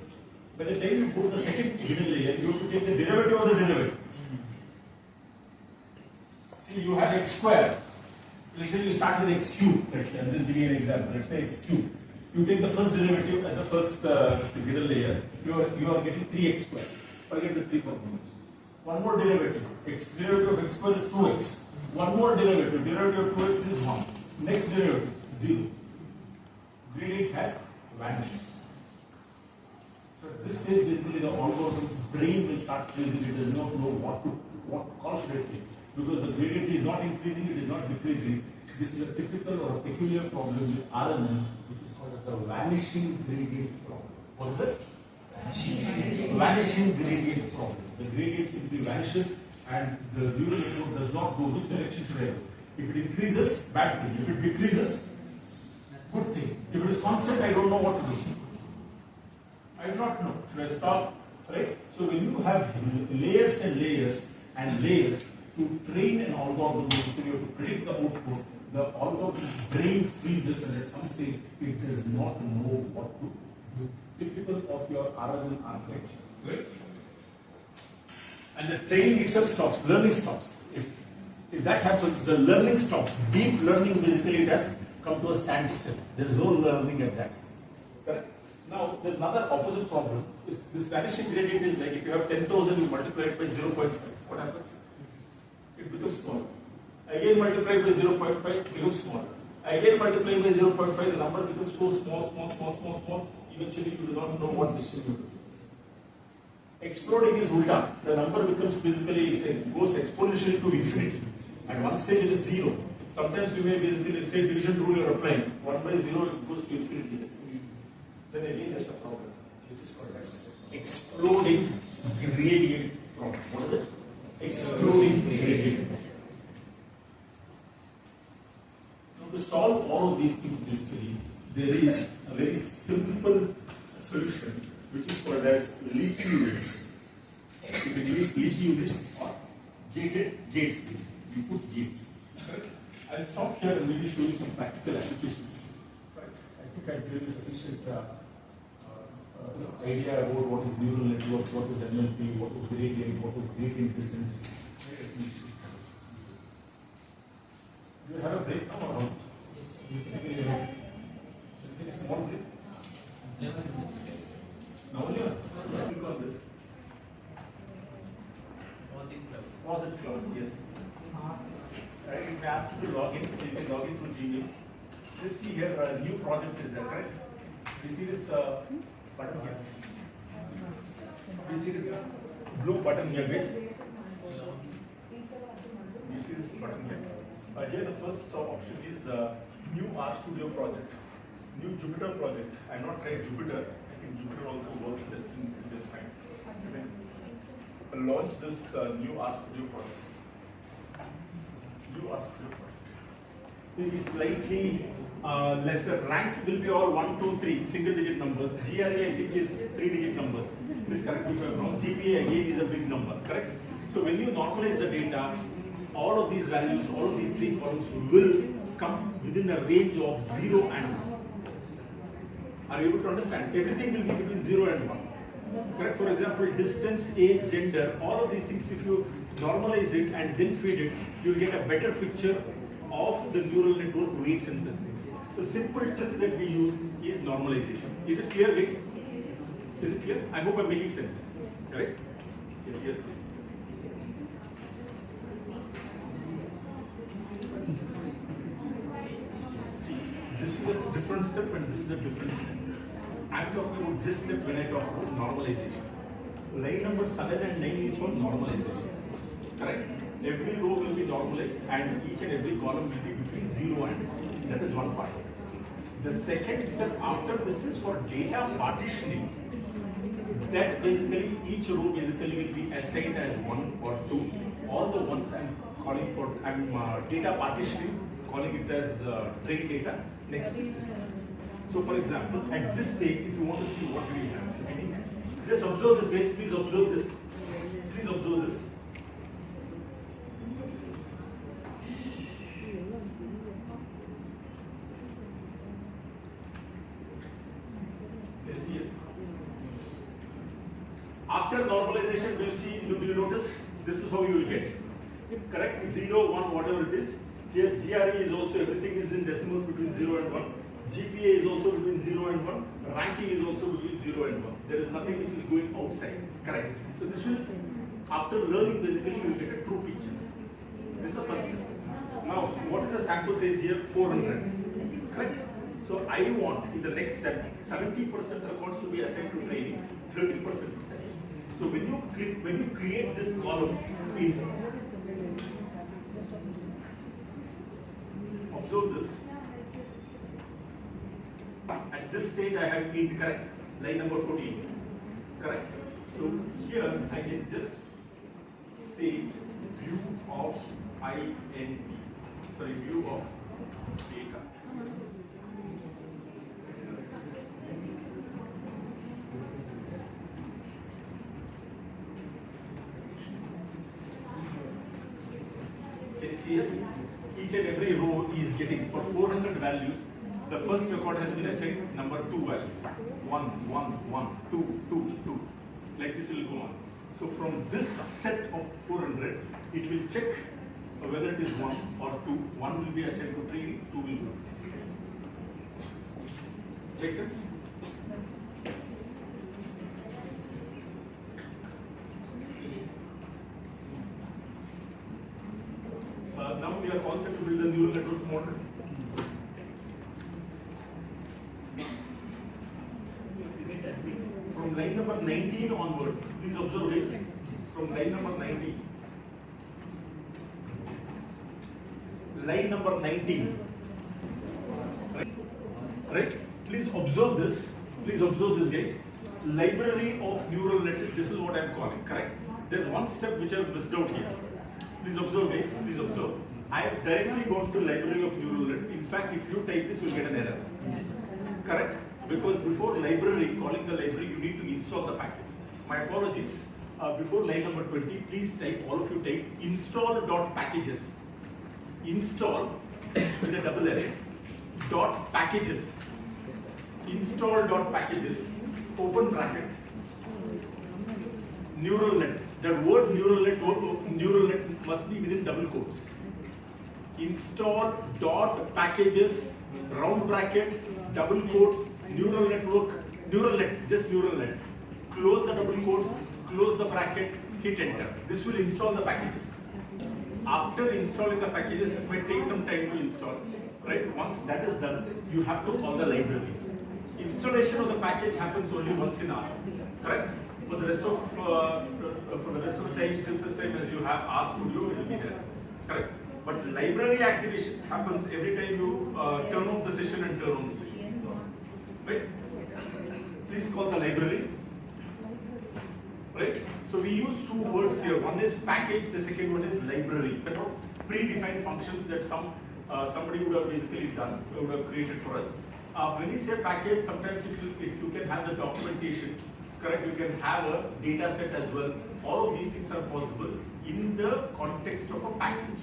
By the time you go to the second hidden layer, you have to take the derivative of the derivative. See, you have x square. Let's say you start with x cube. Let's say, I'm just giving an example. Let's say x cube. You take the first derivative at the first hidden layer. You are getting 3x square. Forget the 3 components. One more derivative. Derivative of x square is 2x. One more derivative. Derivative of 2x is 1. Next derivative, 0. Gradient has vanished. So at this stage, basically the algorithm's brain will start freezing. It does not know what call should it take. Because the gradient is not increasing, it is not decreasing. This is a typical or a peculiar problem with RNN, which is called as the vanishing gradient problem. What is it? Vanishing gradient problem. The gradient simply vanishes and the neural network does not go which direction should I go. If it increases, bad thing. If it decreases, good thing. If it is constant, I don't know what to do. I do not know. Should I stop? Right? So when you have layers and layers and layers to train an algorithm to predict the output, the algorithm's brain freezes and at some stage it does not know what to do. Typical of your RNN architecture. Right? And the training itself stops, learning stops. If that happens, the learning stops. Deep learning basically it has come to a standstill. There is no learning at that stage. Correct? Now, there's another opposite problem. This vanishing gradient is like if you have 10,000, you multiply it by 0.5. What happens? It becomes smaller. Again multiply by 0.5, it becomes smaller. Again multiply by 0.5, the number becomes so small. Eventually, you do not know what decision you do. Exploding is ulta. The number becomes basically, it goes exponentially to infinity. At one stage, it is 0. Sometimes you may basically, let's say, division rule you are applying. 1 by 0, it goes to infinity. Then again, there's a problem, which is called as exploding gradient problem. What is it? Exploding gradient. Now, to solve all of these things, basically, there is a very simple solution, which is called as leaky units. You can use leaky units or gated gates. We put gates. I'll stop here and maybe show you some practical applications. Right. I think I've given you sufficient idea about what is neural network, what is NLP, what is gradient descent. Do you have a break now or not? You can take a small break. Now, click on this. Was it cloud? Yes. Right, it may ask you to log in. You can log in through Gmail. Just see here, a new project is there, correct? You see this button here? You see this blue button here, guys? You see this button here? Here the first option is new RStudio project, new Jupyter project. I have not tried Jupyter. I think Jupyter also works just fine. You can launch this new RStudio project. New RStudio project. It is slightly lesser. Rank will be all 1, 2, 3 single digit numbers. GRE I think is 3-digit numbers. Please correct me if I am wrong. GPA again is a big number, correct? So when you normalize the data, all of these values, all of these 3 columns will come within a range of 0 and 1. Are you able to understand? Everything will be between 0 and 1. Correct? For example, distance, age, gender, all of these things, if you normalize it and then feed it, you will get a better picture of the neural network weights and such things. So simple trick that we use is normalization. Is it clear, guys? Is it clear? I hope I'm making sense. Correct? Yes, please. See, this is a different step and this is a different step. I'm talking about this step when I talk about normalization. Line number 7 and 9 is for normalization. Correct? Every row will be normalized and each and every column will be between 0 and 1. That is one part. The second step after this is for data partitioning. That basically each row basically will be assigned as 1 or 2. All the ones I'm calling for, data partitioning, calling it as train data. Next is this. So for example, at this stage, if you want to see what we have, just observe this, guys. Please observe this. Please observe this. Let's see it. After normalization, do you notice? This is how you will get. Correct? 0, 1, whatever it is. Here GRE is also, everything is in decimals between 0 and 1. GPA is also between 0 and 1. Ranking is also between 0 and 1. There is nothing which is going outside. Correct? So this will, after learning basically, you will get a true picture. This is the first step. Now, what is the sample size here 400. Correct? So I want in the next step 70% records to be assigned to training, 30% to test. So when you create this column in, observe this. At this stage I have int correct, line number 14. Correct. So here I can just say view of int, sorry, view of data. Can you see it? Each and every row is getting for 400 values. The first record has been assigned number 2 value. 1, 1, 1, 2, 2, 2. Like this will go on. So from this set of 400, it will check whether it is 1 or 2. 1 will be assigned to training, 2 will be. Make sense? Now we are all set to build a neural network model. From line number 19 onwards, please observe this. From line number 19. Line number 19. Right? Please observe this. Please observe this, guys. Library of neural net. This is what I am calling. Correct? There's one step which I have missed out here. Please observe, guys. Please observe. I have directly gone to library of neural net. In fact, if you type this, you will get an error. Yes. Correct? Because before library, calling the library, you need to install the package. My apologies. Before line number 20, please type, all of you type install.packages. Install with a double L. Dot packages. Install.packages. Open bracket. Neural net. The word neural net must be within double quotes. Install dot packages, round bracket, double quotes, neural network, neural net, just neural net. Close the double quotes, close the bracket, hit enter. This will install the packages. After installing the packages, it might take some time to install. Right? Once that is done, you have to call the library. Installation of the package happens only once in an hour. Correct? For the rest of the time, till such time as you have RStudio, it will be there. Correct? But library activation happens every time you turn off the session and turn on the session. Right? Please call the library. Right? So we use two words here. One is package, the second one is library. There are predefined functions that somebody would have basically done, would have created for us. When we say package, sometimes you can have the documentation. Correct? You can have a data set as well. All of these things are possible in the context of a package.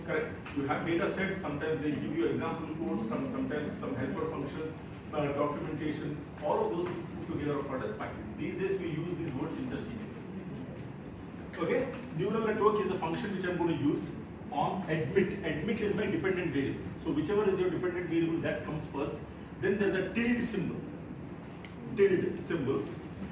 Correct? You have data set, sometimes they give you example codes, sometimes some helper functions, documentation, all of those things put together are called as package. These days we use these words interchangeably. Okay? Neural network is a function which I'm going to use on admit. Admit is my dependent variable. So whichever is your dependent variable, that comes first. Then there's a tilde symbol. Tilde symbol.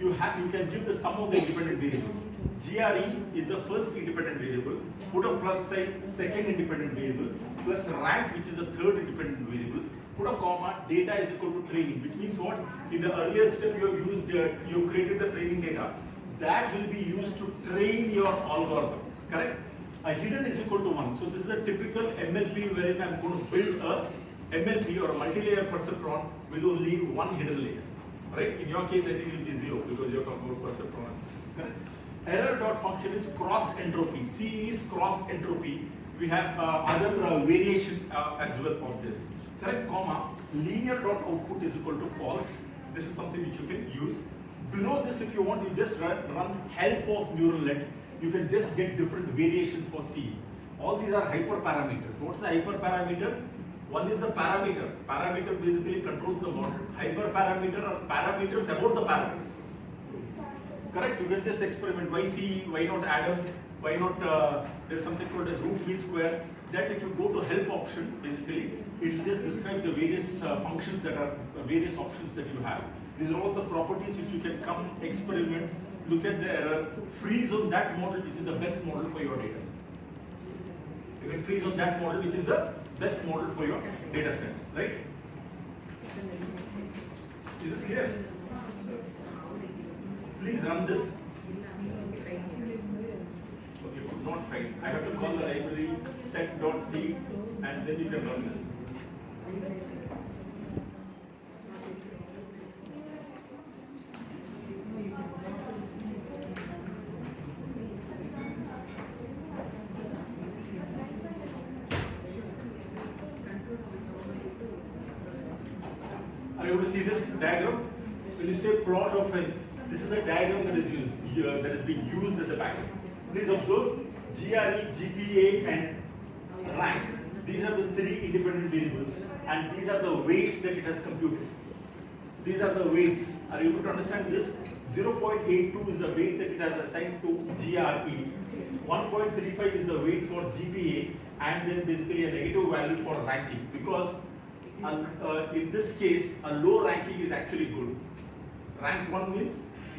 You can give the sum of the independent variables. GRE is the first independent variable. Put a plus sign, second independent variable, plus rank, which is the third independent variable. Put a comma, data is equal to training, which means what? In the earlier step you have used, you created the training data. That will be used to train your algorithm. Correct? A hidden is equal to 1. So this is a typical MLP wherein I'm going to build a MLP or a multi-layer perceptron with only one hidden layer. Right? In your case, I think it will be 0 because you're talking about perceptron. Error dot function is cross entropy. C is cross entropy. We have other variation as well of this. Correct? Comma. Linear dot output is equal to false. This is something which you can use. Below this, if you want, you just run help of neural net. You can just get different variations for C. All these are hyperparameters. What's the hyperparameter? One is the parameter. Parameter basically controls the model. Hyperparameter are parameters about the parameters. Correct? You get this experiment. Why C? Why not Adam? Why not? There's something called as root mean square. That if you go to help option, basically, it will just describe the various functions that are various options that you have. These are all the properties which you can come experiment, look at the error, freeze on that model which is the best model for your data set. You can freeze on that model which is the best model for your data set, right? Is this clear? Please run this. Okay, not fine. I have to call the library set.c and then you can run this. Are you able to see this diagram? When you say plot of a, this is a diagram that is used, that is being used at the back. Please observe GRE, GPA, and rank. These are the three independent variables, and these are the weights that it has computed. These are the weights. Are you able to understand this? 0.82 is the weight that it has assigned to GRE. 1.35 is the weight for GPA, and then basically a negative value for ranking, because in this case, a low ranking is actually good. Rank 1 means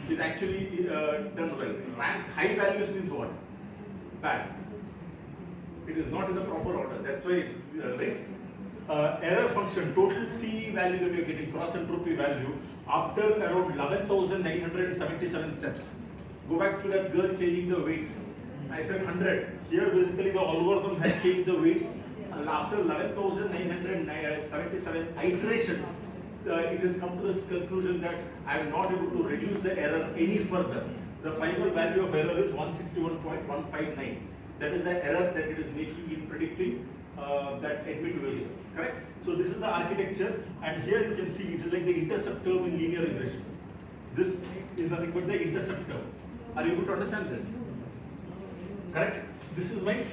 is actually done well. Rank high values means what? Bad. It is not in the proper order. That's why it's right. Error function, total C value that we are getting, cross entropy value, after around 11,977 steps. Go back to that girl changing the weights. I said 100. Here basically the algorithm has changed the weights. After 11,977 iterations, it has come to this conclusion that I am not able to reduce the error any further. The final value of error is 161.159. That is the error that it is making in predicting that admit variable. Correct? So this is the architecture, and here you can see it is like the intercept term in linear regression. This is nothing but the intercept term. Are you able to understand this? Correct? This is my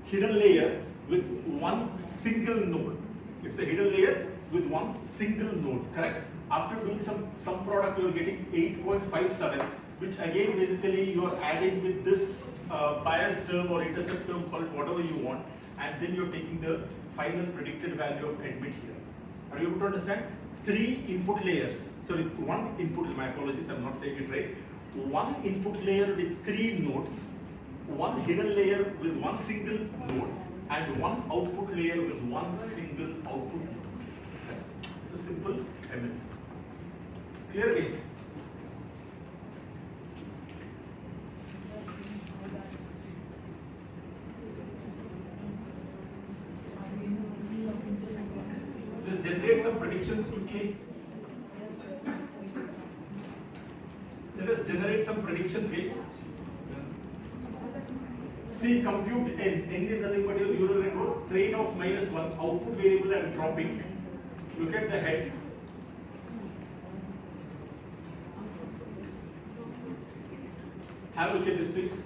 hidden layer with one single node. It's a hidden layer with one single node, correct? After doing some product, you are getting 8.57, which again basically you are adding with this bias term or intercept term, called whatever you want, and then you're taking the final predicted value of admit here. Are you able to understand? 3 input layers. Sorry, 1 input, my apologies, I'm not saying it right. 1 input layer with 3 nodes, 1 hidden layer with 1 single node, and 1 output layer with 1 single output node. It's a simple ML. Clear case? Let's generate some predictions quickly. Let us generate some predictions, guys. See, compute n. N is nothing but your neural network. Train of -1, output variable and dropping. Look at the head. Have a look at this, please.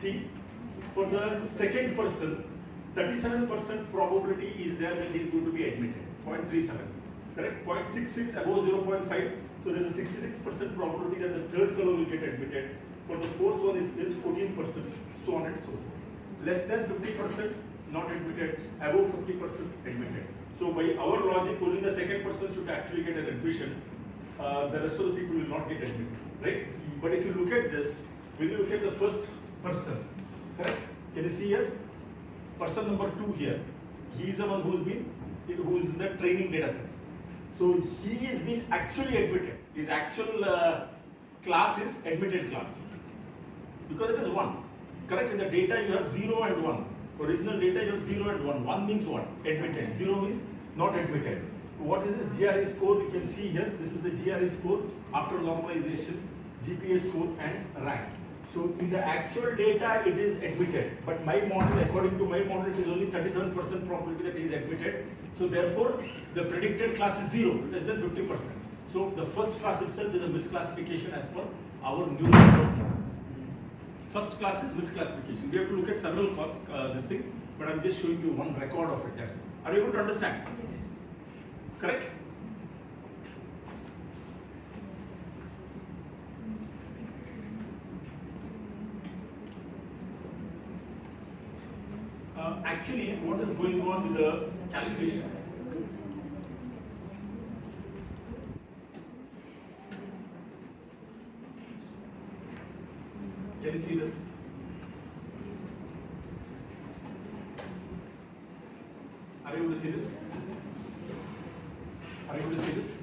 See, for the second person, 37% probability is there that he is going to be admitted. 0.37. Correct? 0.66 above 0.5. So there is a 66% probability that the third fellow will get admitted. For the fourth one is 14%, so on and so forth. Less than 50% not admitted, above 50% admitted. So by our logic, only the second person should actually get an admission. The rest of the people will not get admitted, right? But if you look at this, when you look at the first person, correct? Can you see here? Person number 2 here. He is the one who is in the training data set. So he is being actually admitted. His actual class is admitted class. Because it is 1. Correct? In the data you have 0 and 1. Original data you have 0 and 1. 1 means what? Admitted. 0 means not admitted. What is this GRE score? You can see here. This is the GRE score after normalization, GPA score and rank. So in the actual data it is admitted. But my model, according to my model, it is only 37% probability that he is admitted. So therefore the predicted class is 0, less than 50%. So the first class itself is a misclassification as per our neural network model. First class is misclassification. We have to look at several this thing, but I'm just showing you one record of it. That's it. Are you able to understand? Yes. Correct? Actually, what is going on with the calculation? Can you see this? Are you able to see this? Are you able to see this?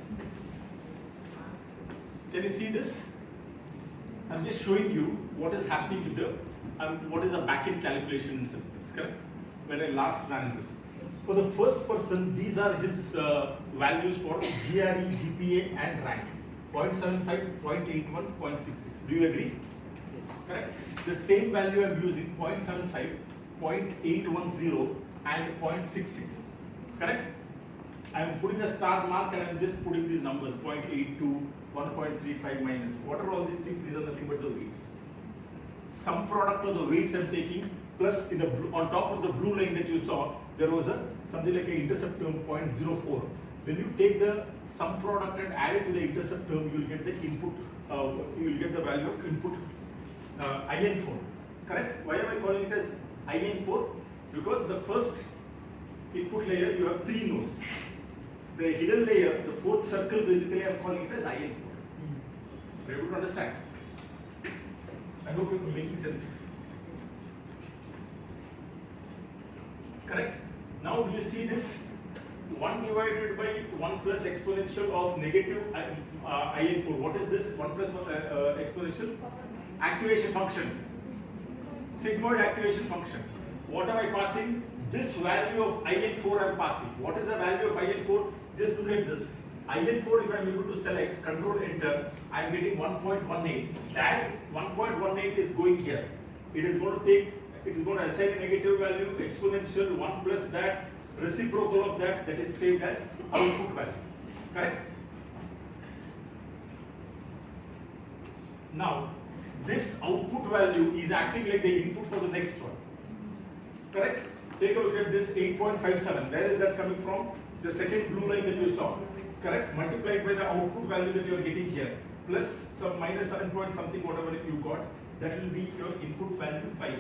Can you see this? I'm just showing you what is happening with the what is the backend calculation systems, correct? When I last ran this. For the first person, these are his values for GRE, GPA and rank. 0.75, 0.81, 0.66. Do you agree? Yes. Correct? The same value I'm using 0.75, 0.810 and 0.66. Correct? I'm putting a star mark and I'm just putting these numbers 0.82, 1.35 minus. What are all these things? These are nothing but the weights. Sum product of the weights I'm taking plus in the on top of the blue line that you saw, there was a something like an intercept term 0.04. When you take the sum product and add it to the intercept term, you will get the input. You will get the value of input IN4. Correct? Why am I calling it as IN4? Because the first input layer you have 3 nodes. The hidden layer, the fourth circle, basically I am calling it as IN4. Are you able to understand? I hope you're making sense. Correct? Now do you see this? 1 divided by 1 plus exponential of negative IN4. What is this? 1 plus 1 exponential? Activation function. Sigmoid activation function. What am I passing? This value of IN4 I am passing. What is the value of IN4? Just look at this. IN4, if I am able to select, control enter, I am getting 1.18. That 1.18 is going here. It is going to take, it is going to assign a negative value, exponential 1 plus that, reciprocal of that is saved as output value. Correct? Now, this output value is acting like the input for the next one. Correct? Take a look at this 8.57. Where is that coming from? The second blue line that you saw. Correct? Multiplied by the output value that you are getting here, plus some minus 7 point something, whatever you got, that will be your input value 5.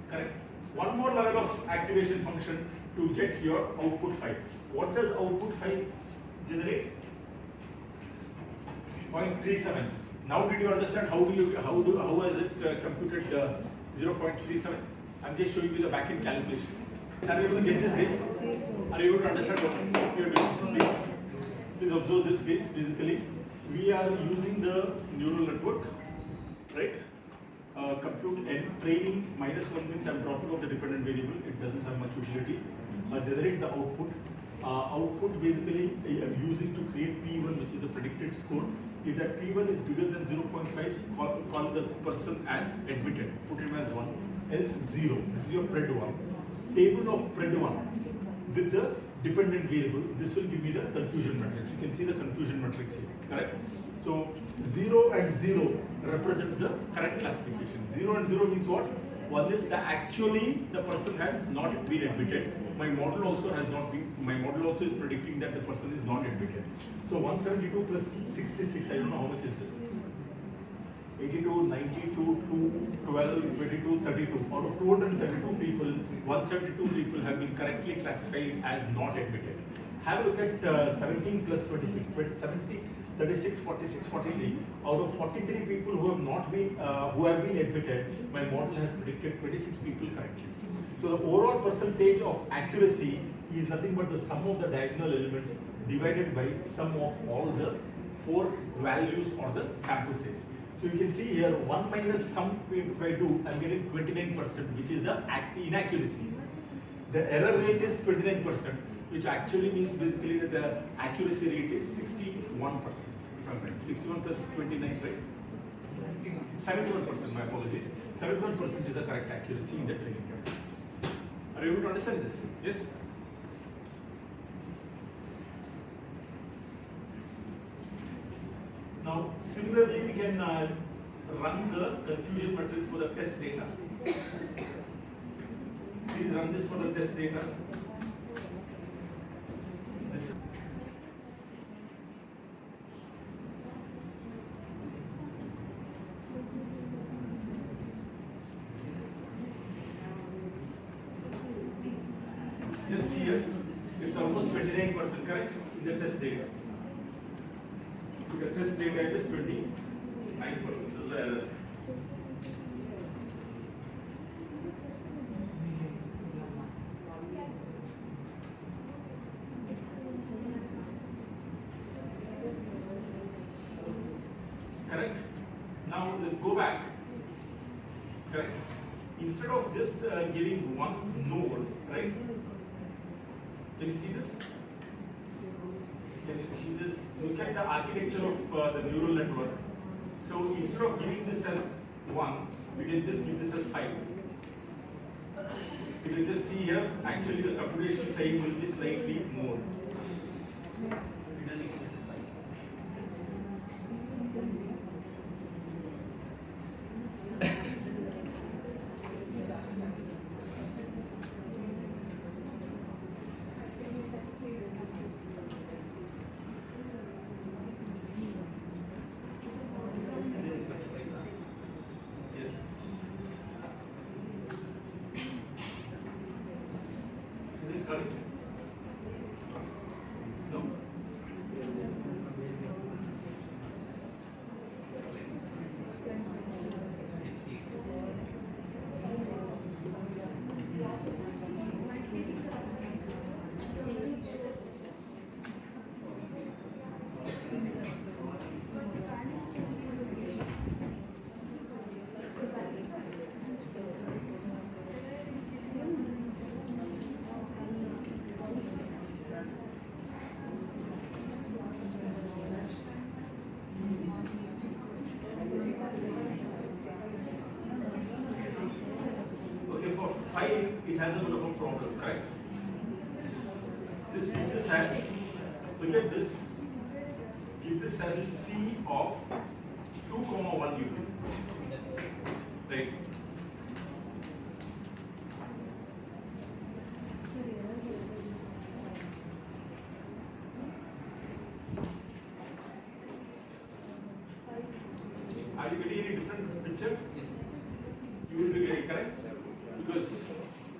Correct? One more level of activation function to get your output 5. What does output 5 generate? 0.37. Now did you understand how is it computed 0.37? I'm just showing you the backend calculation. Are you able to get this case? Are you able to understand what we are doing? Please observe this case. Basically, we are using the neural network, right? Compute and training -1 means I'm dropping off the dependent variable. It doesn't have much utility. Generate the output. Output basically I'm using to create P1, which is the predicted score. If that P1 is bigger than 0.5, call the person as admitted. Put him as 1. Else 0. This is your pred1. Table of pred1 with the dependent variable. This will give me the confusion matrix. You can see the confusion matrix here. Correct? So 0 and 0 represent the correct classification. 0 and 0 means what? One is that actually the person has not been admitted. My model also has not been. My model also is predicting that the person is not admitted. So 172 plus 66. I don't know how much is this. 82, 92, 2, 12, 22, 32. Out of 232 people, 172 people have been correctly classified as not admitted. Have a look at 17 plus 26, 70, 36, 46, 43. Out of 43 people who have not been, who have been admitted, my model has predicted 26 people correctly. So the overall percentage of accuracy is nothing but the sum of the diagonal elements divided by sum of all the 4 values or the sample size. So you can see here 1 minus sum, if I do, I'm getting 29%, which is the inaccuracy. The error rate is 29%, which actually means basically that the accuracy rate is 61%. If I'm right. 61 plus 29, right? 71%, my apologies. 71% is the correct accuracy in the training case. Are you able to understand this? Yes? Now, similarly, we can run the confusion matrix for the test data. Please run this for the test data. This is just here, it's almost 29%, correct? In the test data. The test data is 29%. This is the error. instead of just giving one node, right? Can you see this? Can you see this? Look at the architecture of the neural network. So instead of giving this as 1, we can just give this as 5. You can just see here, actually the computation time will be slightly more. Yes. Is it correct? No? Okay, for 5, it has a bit of a problem, right? This has, look at this, give this as C of 2, 1 unit. Right? Are you getting any different picture? Yes. You will be getting correct? Because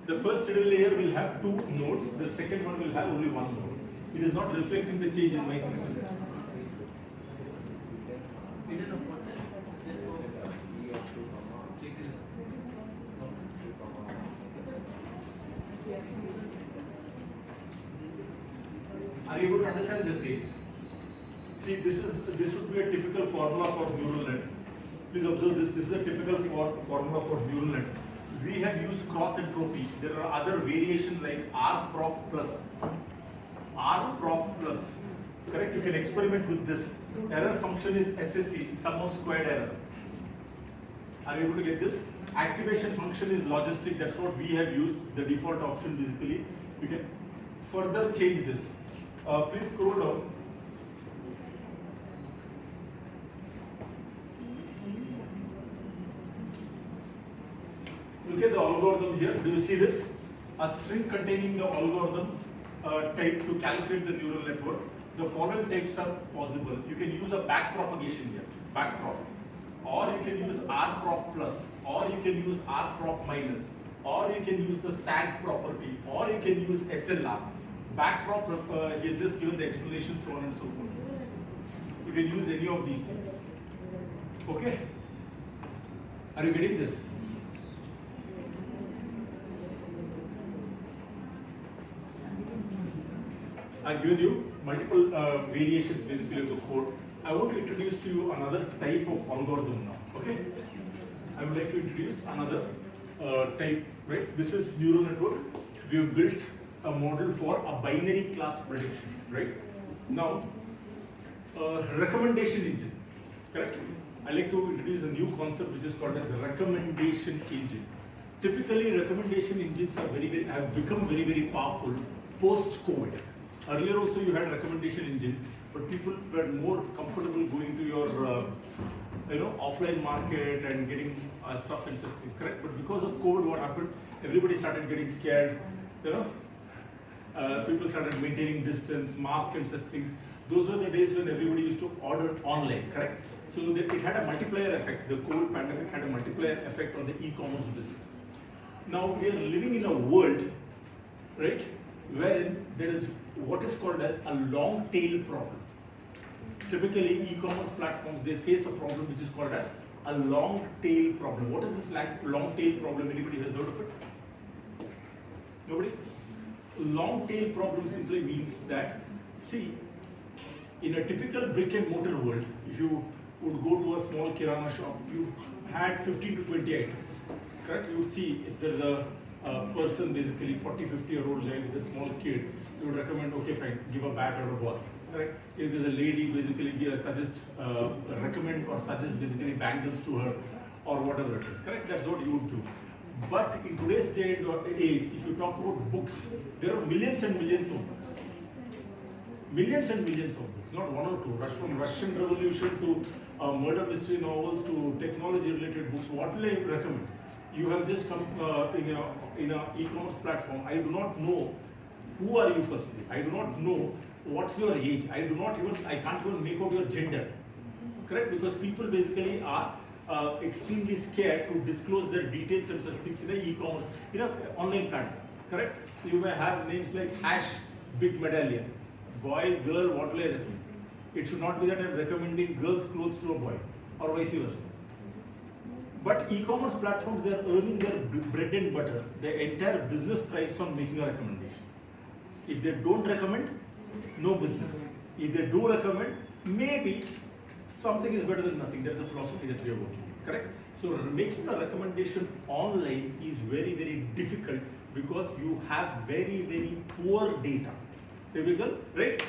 the first hidden layer will have 2 nodes, the second one will have only 1 node. It is not reflecting the change in my system. Hidden of what? Just for little. Are you able to understand this case? See, this would be a typical formula for neural net. Please observe this. This is a typical formula for neural net. We have used cross entropy. There are other variations like R prop plus. R prop plus. Correct? You can experiment with this. Error function is SSE, sum of squared error. Are you able to get this? Activation function is logistic. That's what we have used. The default option basically. You can further change this. Please scroll down. Look at the algorithm here. Do you see this? A string containing the algorithm type to calculate the neural network. The following types are possible. You can use a back propagation here, back prop, or you can use R prop plus, or you can use R prop minus, or you can use the SAG property, or you can use SLR. Back prop, he has just given the explanation, so on and so forth. You can use any of these things. Okay? Are you getting this? I've given you multiple variations basically of the code. I want to introduce to you another type of algorithm now. Okay? I would like to introduce another type. Right? This is neural network. We have built a model for a binary class prediction. Right? Now, recommendation engine. Correct? I like to introduce a new concept which is called as recommendation engine. Typically, recommendation engines are have become very powerful post-COVID. Earlier also you had recommendation engine, but people were more comfortable going to your offline market and getting stuff and such things, correct? But because of COVID, what happened? Everybody started getting scared, people started maintaining distance, mask and such things. Those were the days when everybody used to order online, correct? So it had a multiplier effect. The COVID pandemic had a multiplier effect on the e-commerce business. Now we are living in a world, right, wherein there is what is called as a long tail problem. Typically, e-commerce platforms, they face a problem which is called as a long tail problem. What is this long tail problem? Anybody has heard of it? Nobody? Long tail problem simply means that, see, in a typical brick and mortar world, if you would go to a small kirana shop, you had 15 to 20 items. correct? You would see if there's a person, basically 40, 50-year-old guy with a small kid, you would recommend, okay, fine, give a bat or a ball, correct? If there's a lady, basically recommend or suggest basically bangles to her or whatever it is, correct? That's what you would do. But in today's day or age, if you talk about books, there are millions and millions of books. Millions and millions of books, not one or two. From Russian Revolution to murder mystery novels to technology-related books. What will I recommend? You have just come in a e-commerce platform. I do not know who are you firstly. I do not know what's your age. I can't even make out your gender. Correct? Because people basically are extremely scared to disclose their details and such things in an e-commerce, online platform. Correct? You may have names like #big medallion. Boy, girl, what will I recommend? It should not be that I'm recommending girls' clothes to a boy or vice versa. But e-commerce platforms, they are earning their bread and butter. Their entire business thrives on making a recommendation. If they don't recommend, no business. If they do recommend, maybe something is better than nothing. That's the philosophy that we are working with, correct? So making a recommendation online is very, very difficult because you have very, very poor data. Typical, right?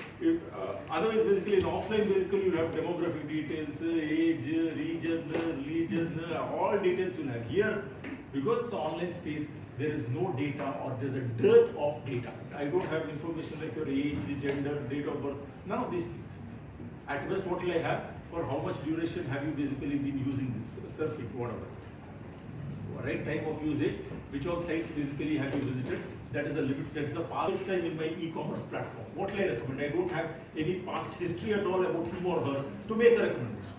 Otherwise, basically, in offline, basically, you have demographic details, age, region, religion, all details you have. Here, because it's an online space, there is no data or there's a dearth of data. I don't have information like your age, gender, date of birth, none of these things. At best, what will I have? For how much duration have you basically been using this, surfing, whatever. Right time of usage, which all sites basically have you visited? That is the limit, that is the past time in my e-commerce platform. What will I recommend? I don't have any past history at all about him or her to make a recommendation.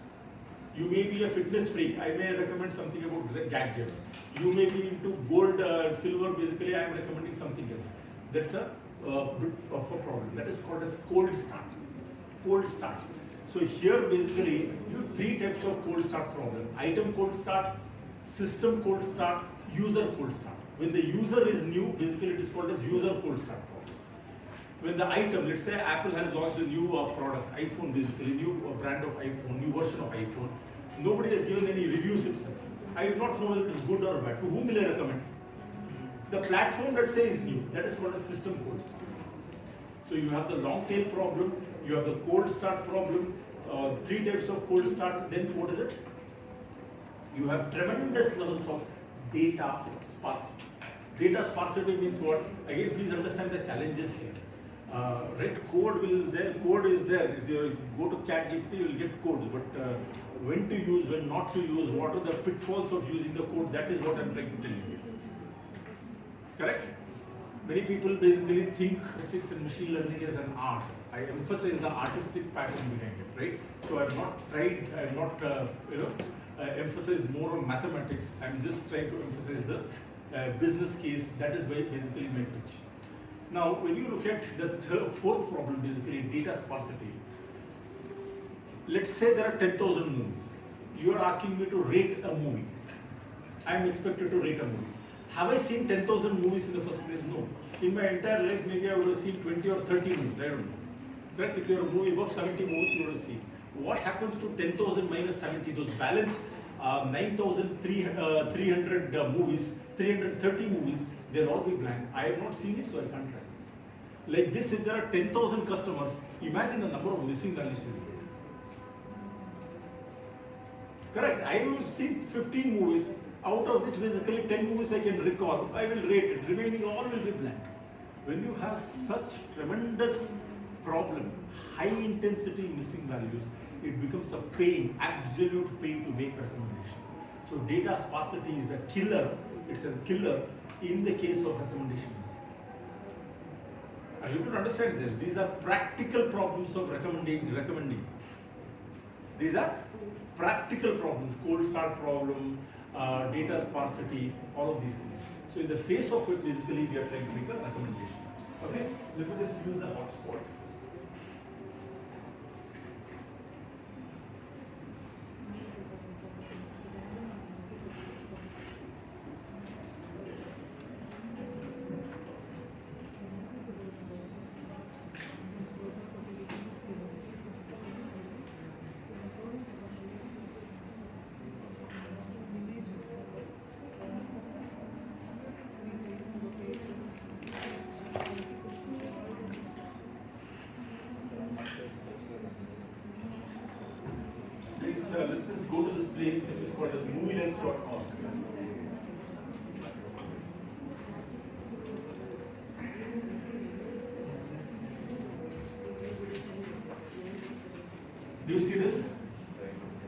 You may be a fitness freak, I may recommend something about gadgets. You may be into gold, silver, basically I am recommending something else. That's a bit of a problem. That is called as cold start. Cold start. So here basically you have three types of cold start problem. Item cold start, system cold start, user cold start. When the user is new, basically it is called as user cold start problem. When the item, let's say Apple has launched a new product, iPhone basically, new brand of iPhone, new version of iPhone, nobody has given any reviews itself. I do not know whether it is good or bad. To whom will I recommend? The platform, let's say, is new. That is called a system cold start. So you have the long tail problem, you have the cold start problem, three types of cold start, then what is it? You have tremendous levels of data sparsity. Data sparsity means what? Again, please understand the challenges here. Right, code is there. If you go to ChatGPT, you will get code. But when to use, when not to use, what are the pitfalls of using the code? That is what I'm trying to tell you. Correct? Many people basically think statistics and machine learning is an art. I emphasize the artistic pattern behind it, right? So I've not emphasize more on mathematics. I'm just trying to emphasize the business case. That is basically my pitch. Now, when you look at the fourth problem, basically data sparsity. Let's say there are 10,000 movies. You are asking me to rate a movie. I am expected to rate a movie. Have I seen 10,000 movies in the first place? No. In my entire life, maybe I would have seen 20 or 30 movies. I don't know. Correct? If you're a movie above 70 movies, you would have seen. What happens to 10,000 minus 70? Those balance 9,300 movies, 330 movies, they'll all be blank. I have not seen it, so I can't try. Like this, if there are 10,000 customers, imagine the number of missing values you will get. Correct. I will see 15 movies, out of which basically 10 movies I can recall. I will rate it. Remaining all will be blank. When you have such tremendous problem, high intensity missing values, it becomes a pain, absolute pain to make recommendation. So data sparsity is a killer. It's a killer in the case of recommendation. You can understand this. These are practical problems of recommending. These are practical problems, cold start problem, data sparsity, all of these things. So in the face of it, basically we are trying to make a recommendation. Okay, let me just use the hotspot. Do you see this?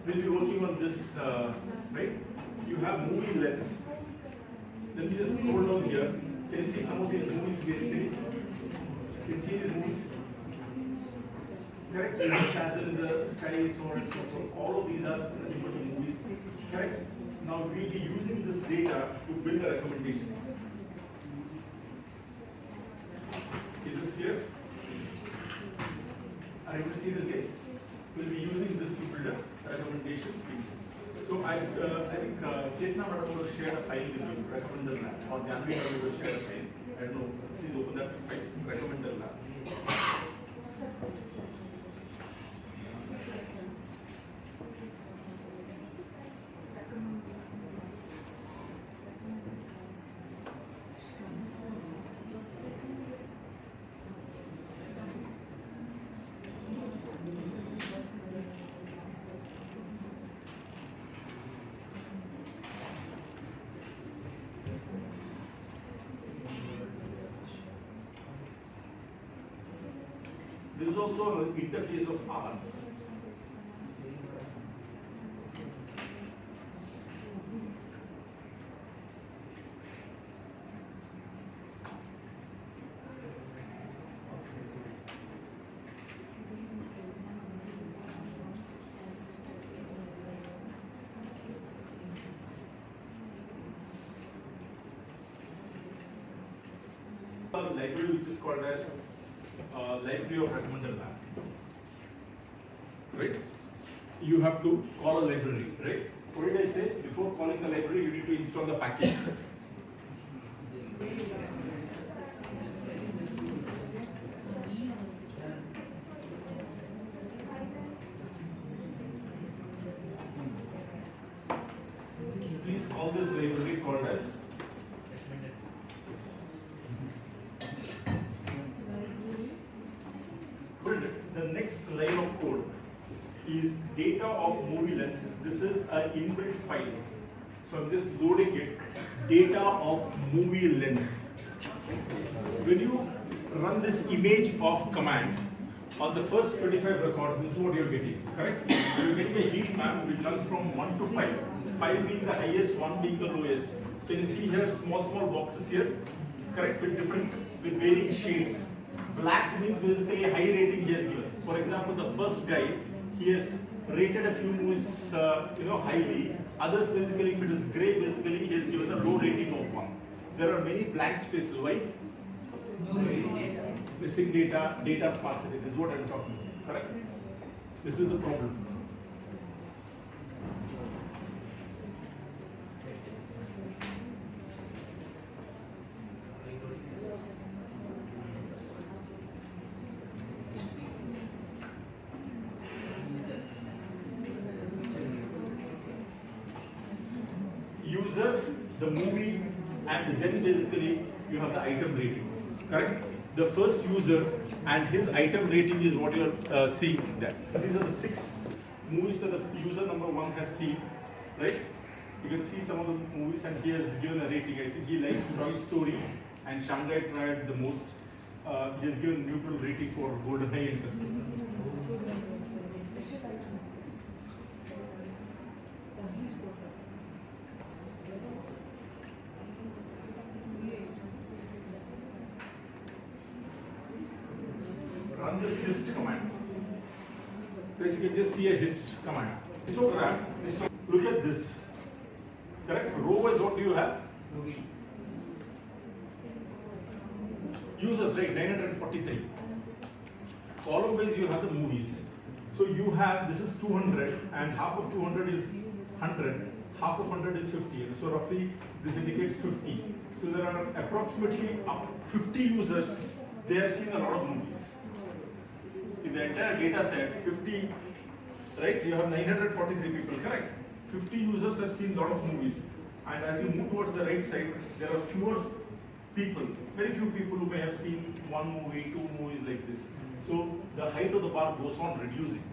We'll be working on this, right? You have movie lens. Let me just scroll down here. Can you see some of these movies basically? Can you see these movies? Correct? As in the sky, so on and so forth. All of these are simple movies. Correct? Now we'll be using this data to build a recommendation. Is this clear? Are you able to see this, guys? We'll be using this to build a recommendation. So I think Chetna madam will share a file with you, recommender lab, or Janvi madam will share a file. I don't know. Please open that file, recommender lab. This is also an interface of R. Library which is called as library of recommender lab. Right? You have to call a library, right? What did I say? Before calling the library, you need to install the package. Please call this library called as the next line of code is data of movie lens. This is an inbuilt file. So I'm just loading it. Data of movie lens. When you run this image of command on the first 25 records, this is what you're getting, correct? You're getting a heat map which runs from 1 to 5. 5 being the highest, 1 being the lowest. Can you see here small boxes here? Correct, with varying shades. Black means basically a high rating he has given. For example, the first guy, he has rated a few movies, highly. Others basically, if it is grey, basically he has given a low rating of 1. There are many blank spaces. Why? Missing data sparsity. This is what I am talking about. Correct? This is the problem. User, the movie, and then basically you have the item rating. Correct? The first user and his item rating is what you are seeing there. These are the 6 movies that the user number 1 has seen. Right? You can see some of the movies and he has given a rating. I think he likes Toy Story and Shanghai Triad the most. He has given neutral rating for GoldenEye and Suspense. Run this hist command. So you can just see a hist command. Histogram. Look at this. Correct? Row wise, what do you have? Users, right? 943. Column wise, you have the movies. So you have, this is 200 and half of 200 is 100. Half of 100 is 50. So roughly this indicates 50. So there are approximately up 50 users. They have seen a lot of movies. In the entire data set, 50, right? You have 943 people, correct? 50 users have seen a lot of movies. And as you move towards the right side, there are fewer people, very few people who may have seen 1 movie, 2 movies like this. So the height of the bar goes on reducing.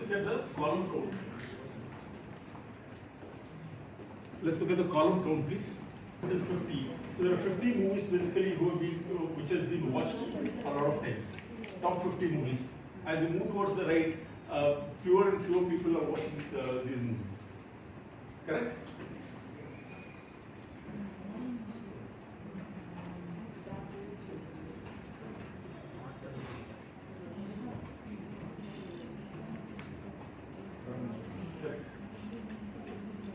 look at the column count. Let's look at the column count, please. It is 50. So there are 50 movies basically which has been watched a lot of times. Top 50 movies. As you move towards the right, fewer and fewer people are watching these movies. Correct?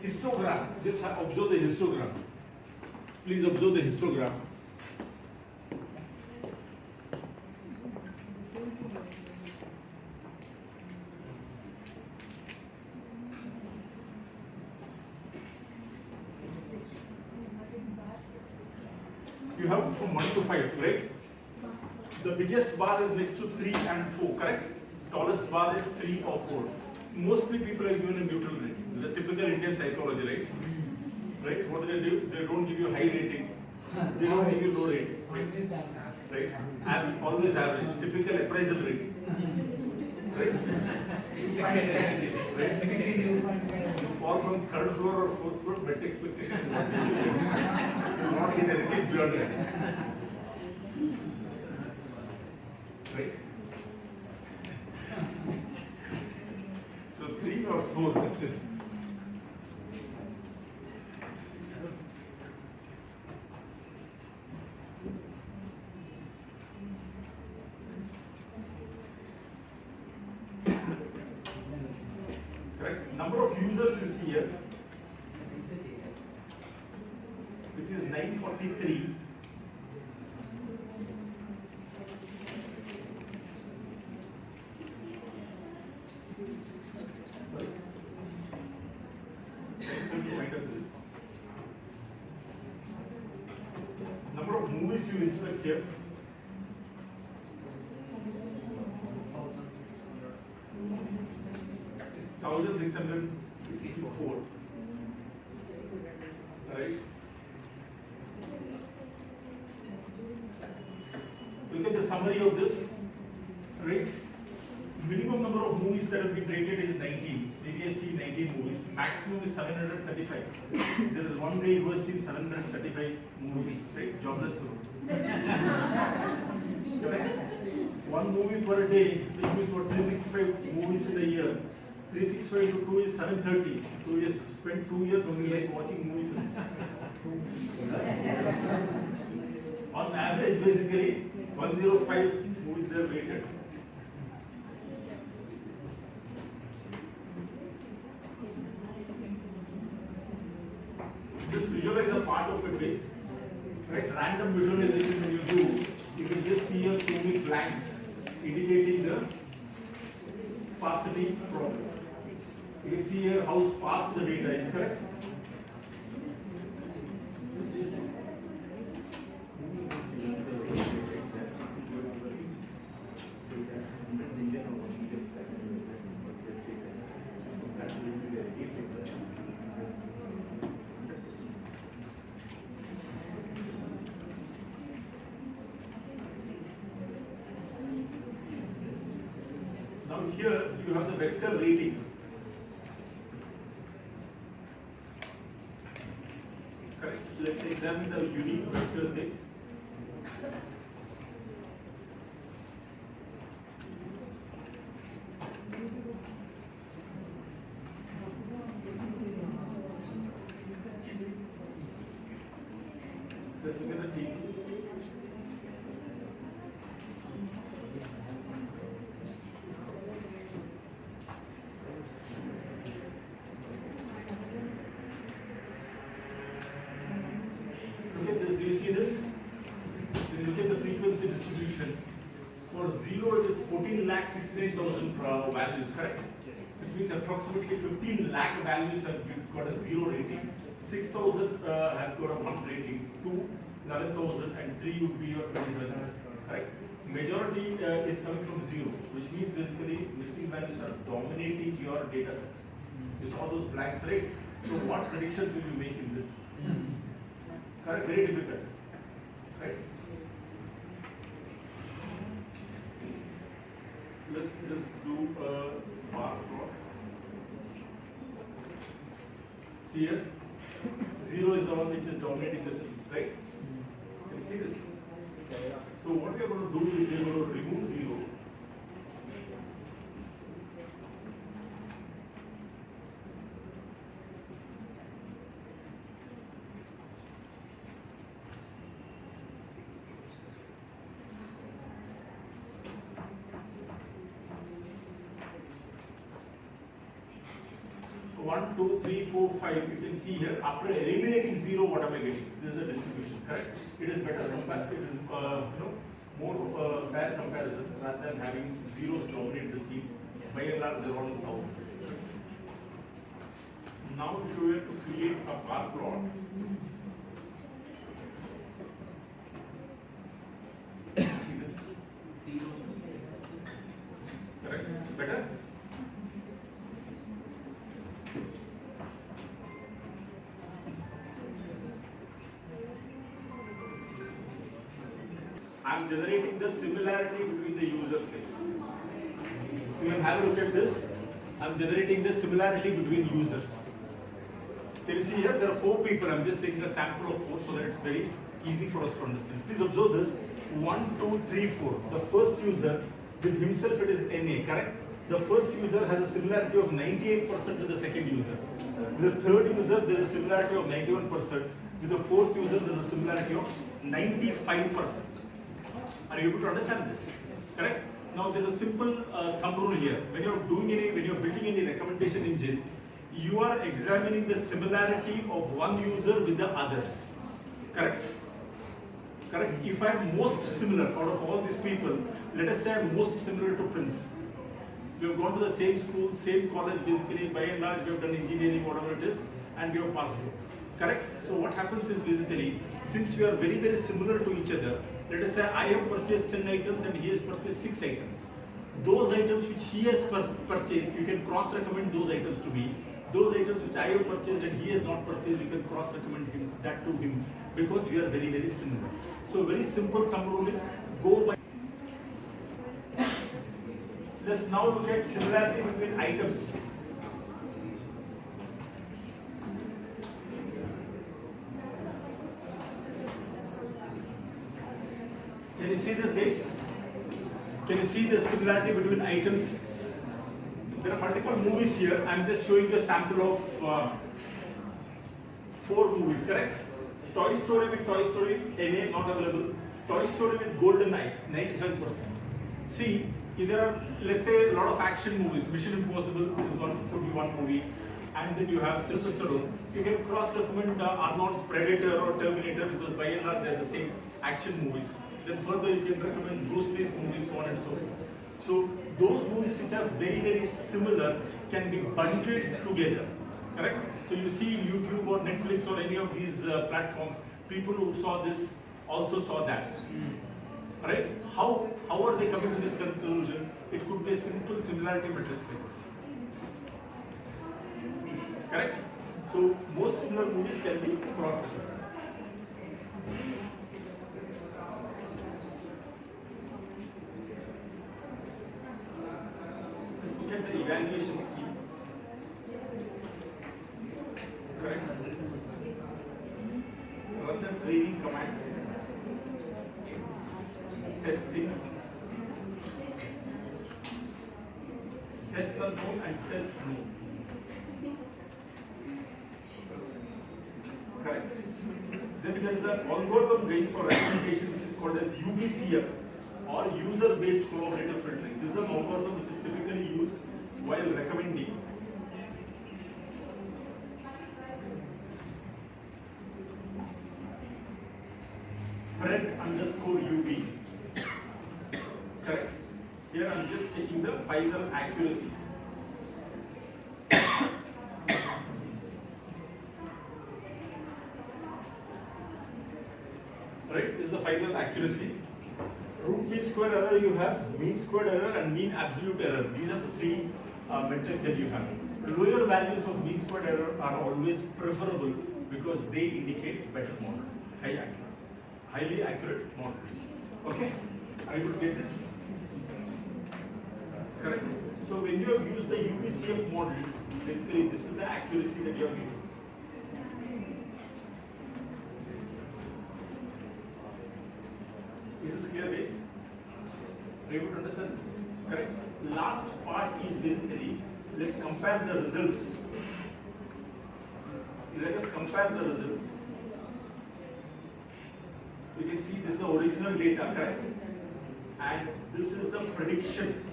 Histogram. Just observe the histogram. Please observe the histogram. You have from 1 to 5, right? The biggest bar is next to 3 and 4, correct? Tallest bar is 3 or 4. Mostly people are given a neutral rating. This is a typical Indian psychology, right? Right? What do? They don't give you high rating. They don't give you low rating. Right? Always average. Typical appraisal rating. Right? You fall from third floor or fourth floor, better expectation is not you will not get anything beyond that. Right? So 3 or 4, that's it. Correct? Number of users you see here, which is 943. Number of movies you inspect here. Thousand 664. Right? Look at the summary of this. Right? Minimum number of movies that have been rated is 19. Maybe I see 19 movies. Maximum is 735. There is one guy who has seen 735 movies. Right? Jobless group. Correct? One movie per day, which means for 365 movies in a year. 365 into 2 is 730. So you spent 2 years only like watching movies. On average, basically, 105 movies they have rated. Just visualize a part of it is, right? Random visualization when you do, you can just see a so many blanks indicating the sparsity problem. You can see here how sparse the data is, correct? Now here you have the vector rating. Correct. Let's examine the unique vector space. Let's look at the T. Look at this. Do you see this? Then look at the frequency distribution. For 0, it is 14,69,000 values, correct? Which means approximately 15 lakh values have got a 0 rating. 6,000 have got a 1 rating. 2, 11,000, and 3 would be your 27, correct? Majority is coming from 0, which means basically missing values are dominating your data set. You saw those blanks, right? So what predictions will you make in this? Correct? Very difficult, right? Let's just do a bar plot. here, 0 is the one which is dominating the scene, right? Can you see this? So what we are going to do is we are going to remove 0. One, two, three, four, 5. You can see here after eliminating 0, what am I getting? This is a distribution, correct? It is better compared. It is more of a fair comparison rather than having 0s dominate the scene. By and large, they're all in thousands. Now, if you were to create a bar plot, see this? Correct? Better? I'm generating the similarity between the user space. You can have a look at this. I'm generating the similarity between users. Can you see here? There are 4 people. I'm just taking a sample of 4 so that it's very easy for us to understand. Please observe this. 1, 2, 3, 4. The first user, with himself it is NA, correct? The first user has a similarity of 98% to the second user. With the third user, there is a similarity of 91%. With the fourth user, there is a similarity of 95%. Are you able to understand this? Correct? Now there is a simple thumb rule here. When you're building any recommendation engine, you are examining the similarity of one user with the others. Correct? Correct? If I am most similar out of all these people, let us say I am most similar to Prince. We have gone to the same school, same college, basically by and large we have done engineering, whatever it is, and we have passed through. Correct? So what happens is basically, since we are very, very similar to each other, let us say I have purchased 10 items and he has purchased 6 items. Those items which he has purchased, you can cross-recommend those items to me. Those items which I have purchased and he has not purchased, you can cross-recommend that to him because we are very, very similar. So very simple thumb rule is go by. Let's now look at similarity between items. Can you see this, guys? Can you see the similarity between items? There are multiple movies here. I'm just showing the sample of 4 movies, correct? Toy Story with Toy Story, NA not available. Toy Story with Golden Eye, 97%. See, if there are, let's say, a lot of action movies. Mission Impossible could be one movie. And then you have Sylvester Stallone. You can cross-recommend Arnold's Predator or Terminator because by and large they are the same action movies. Then further you can recommend Bruce Lee's movies, so on and so forth. So those movies which are very, very similar can be bundled together. Correct? So you see YouTube or Netflix or any of these platforms, people who saw this also saw that. Right? How are they coming to this conclusion? It could be a simple similarity matrix like this. Correct? So most similar movies can be cross-referenced. Let's look at the evaluation scheme. Correct? Run the training command. Testing. Test unknown and test known. Correct. Then there is an algorithm based for recommendation which is called as UBCF or user based collaborative filtering. This is an algorithm which is typically used while recommending. Fred_UB. Correct. Here I am just checking the final accuracy. Right, this is the final accuracy. Root mean square error you have, mean square error and mean absolute error. These are the 3 metrics that you have. Lower values of mean square error are always preferable because they indicate better model, highly accurate models. Okay, are you able to get this? Correct. So when you have used the UBCF model, basically this is the accuracy that you are getting. clear, guys? Are you able to understand this? Correct. Last part is basically, let's compare the results. Let us compare the results. You can see this is the original data, correct? And this is the predictions.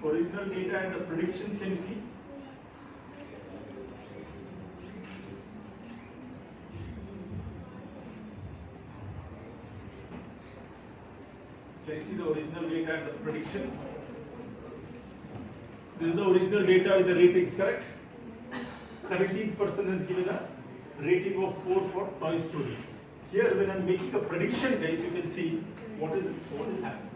Original data and the predictions, can you see? Can you see the original data and the prediction? This is the original data with the ratings, correct? 17th person has given a rating of 4 for Toy Story. Here, when I'm making a prediction, guys, you can see what is happening.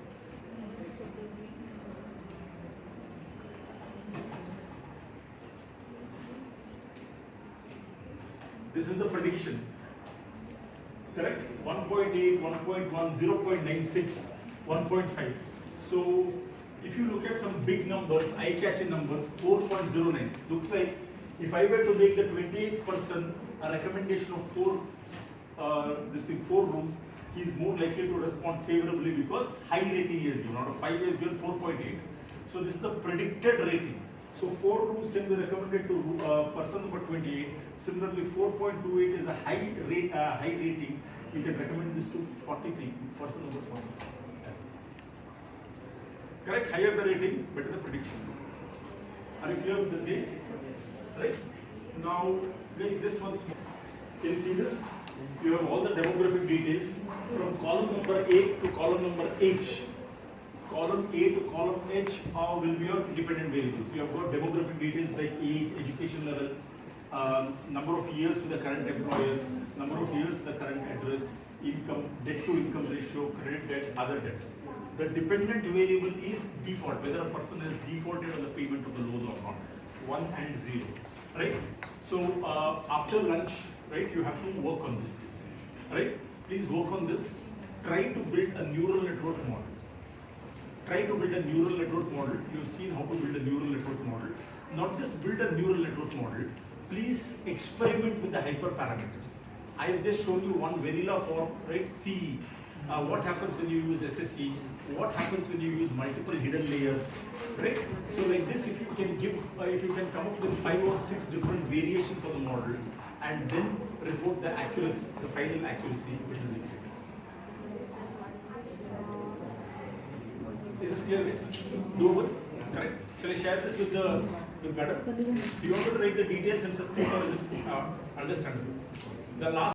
This is the prediction, correct? 1.8, 1.1, 0.96, 1.5. So, if you look at some big numbers, eye-catching numbers, 4.09, looks like if I were to make the 28th person a recommendation of 4 rooms, he is more likely to respond favorably because high rating he has given. Out of 5 he has given 4.8. So this is the predicted rating. So 4 rooms can be recommended to person number 28. Similarly, 4.28 is a high rating. You can recommend this to 43, person number 43. Correct? Higher the rating, better the prediction. Are you clear with this, guys? Yes. Right? Now, guys, this once more. Can you see this? You have all the demographic details from column number A to column number H. Column A to column H will be your independent variables. You have got demographic details like age, education level, number of years with the current employer, number of years with the current address, income, debt to income ratio, credit debt, other debt. The dependent variable is default, whether a person has defaulted on the payment of the loan or not. 1 and 0, right? So after lunch, right, you have to work on this, please. Right? Please work on this. Try to build a neural network model. Try to build a neural network model. You've seen how to build a neural network model. Not just build a neural network model. Please experiment with the hyperparameters. I have just shown you one vanilla form, right? CE. What happens when you use SSE? What happens when you use multiple hidden layers, right? So like this, if you can come up with 5 or 6 different variations of the model, and then report the accuracy, the final accuracy, which will be great. Is this clear, guys? Doable? Correct? Shall I share this with madam? Do you want to write the details and sustain or is it understandable? The last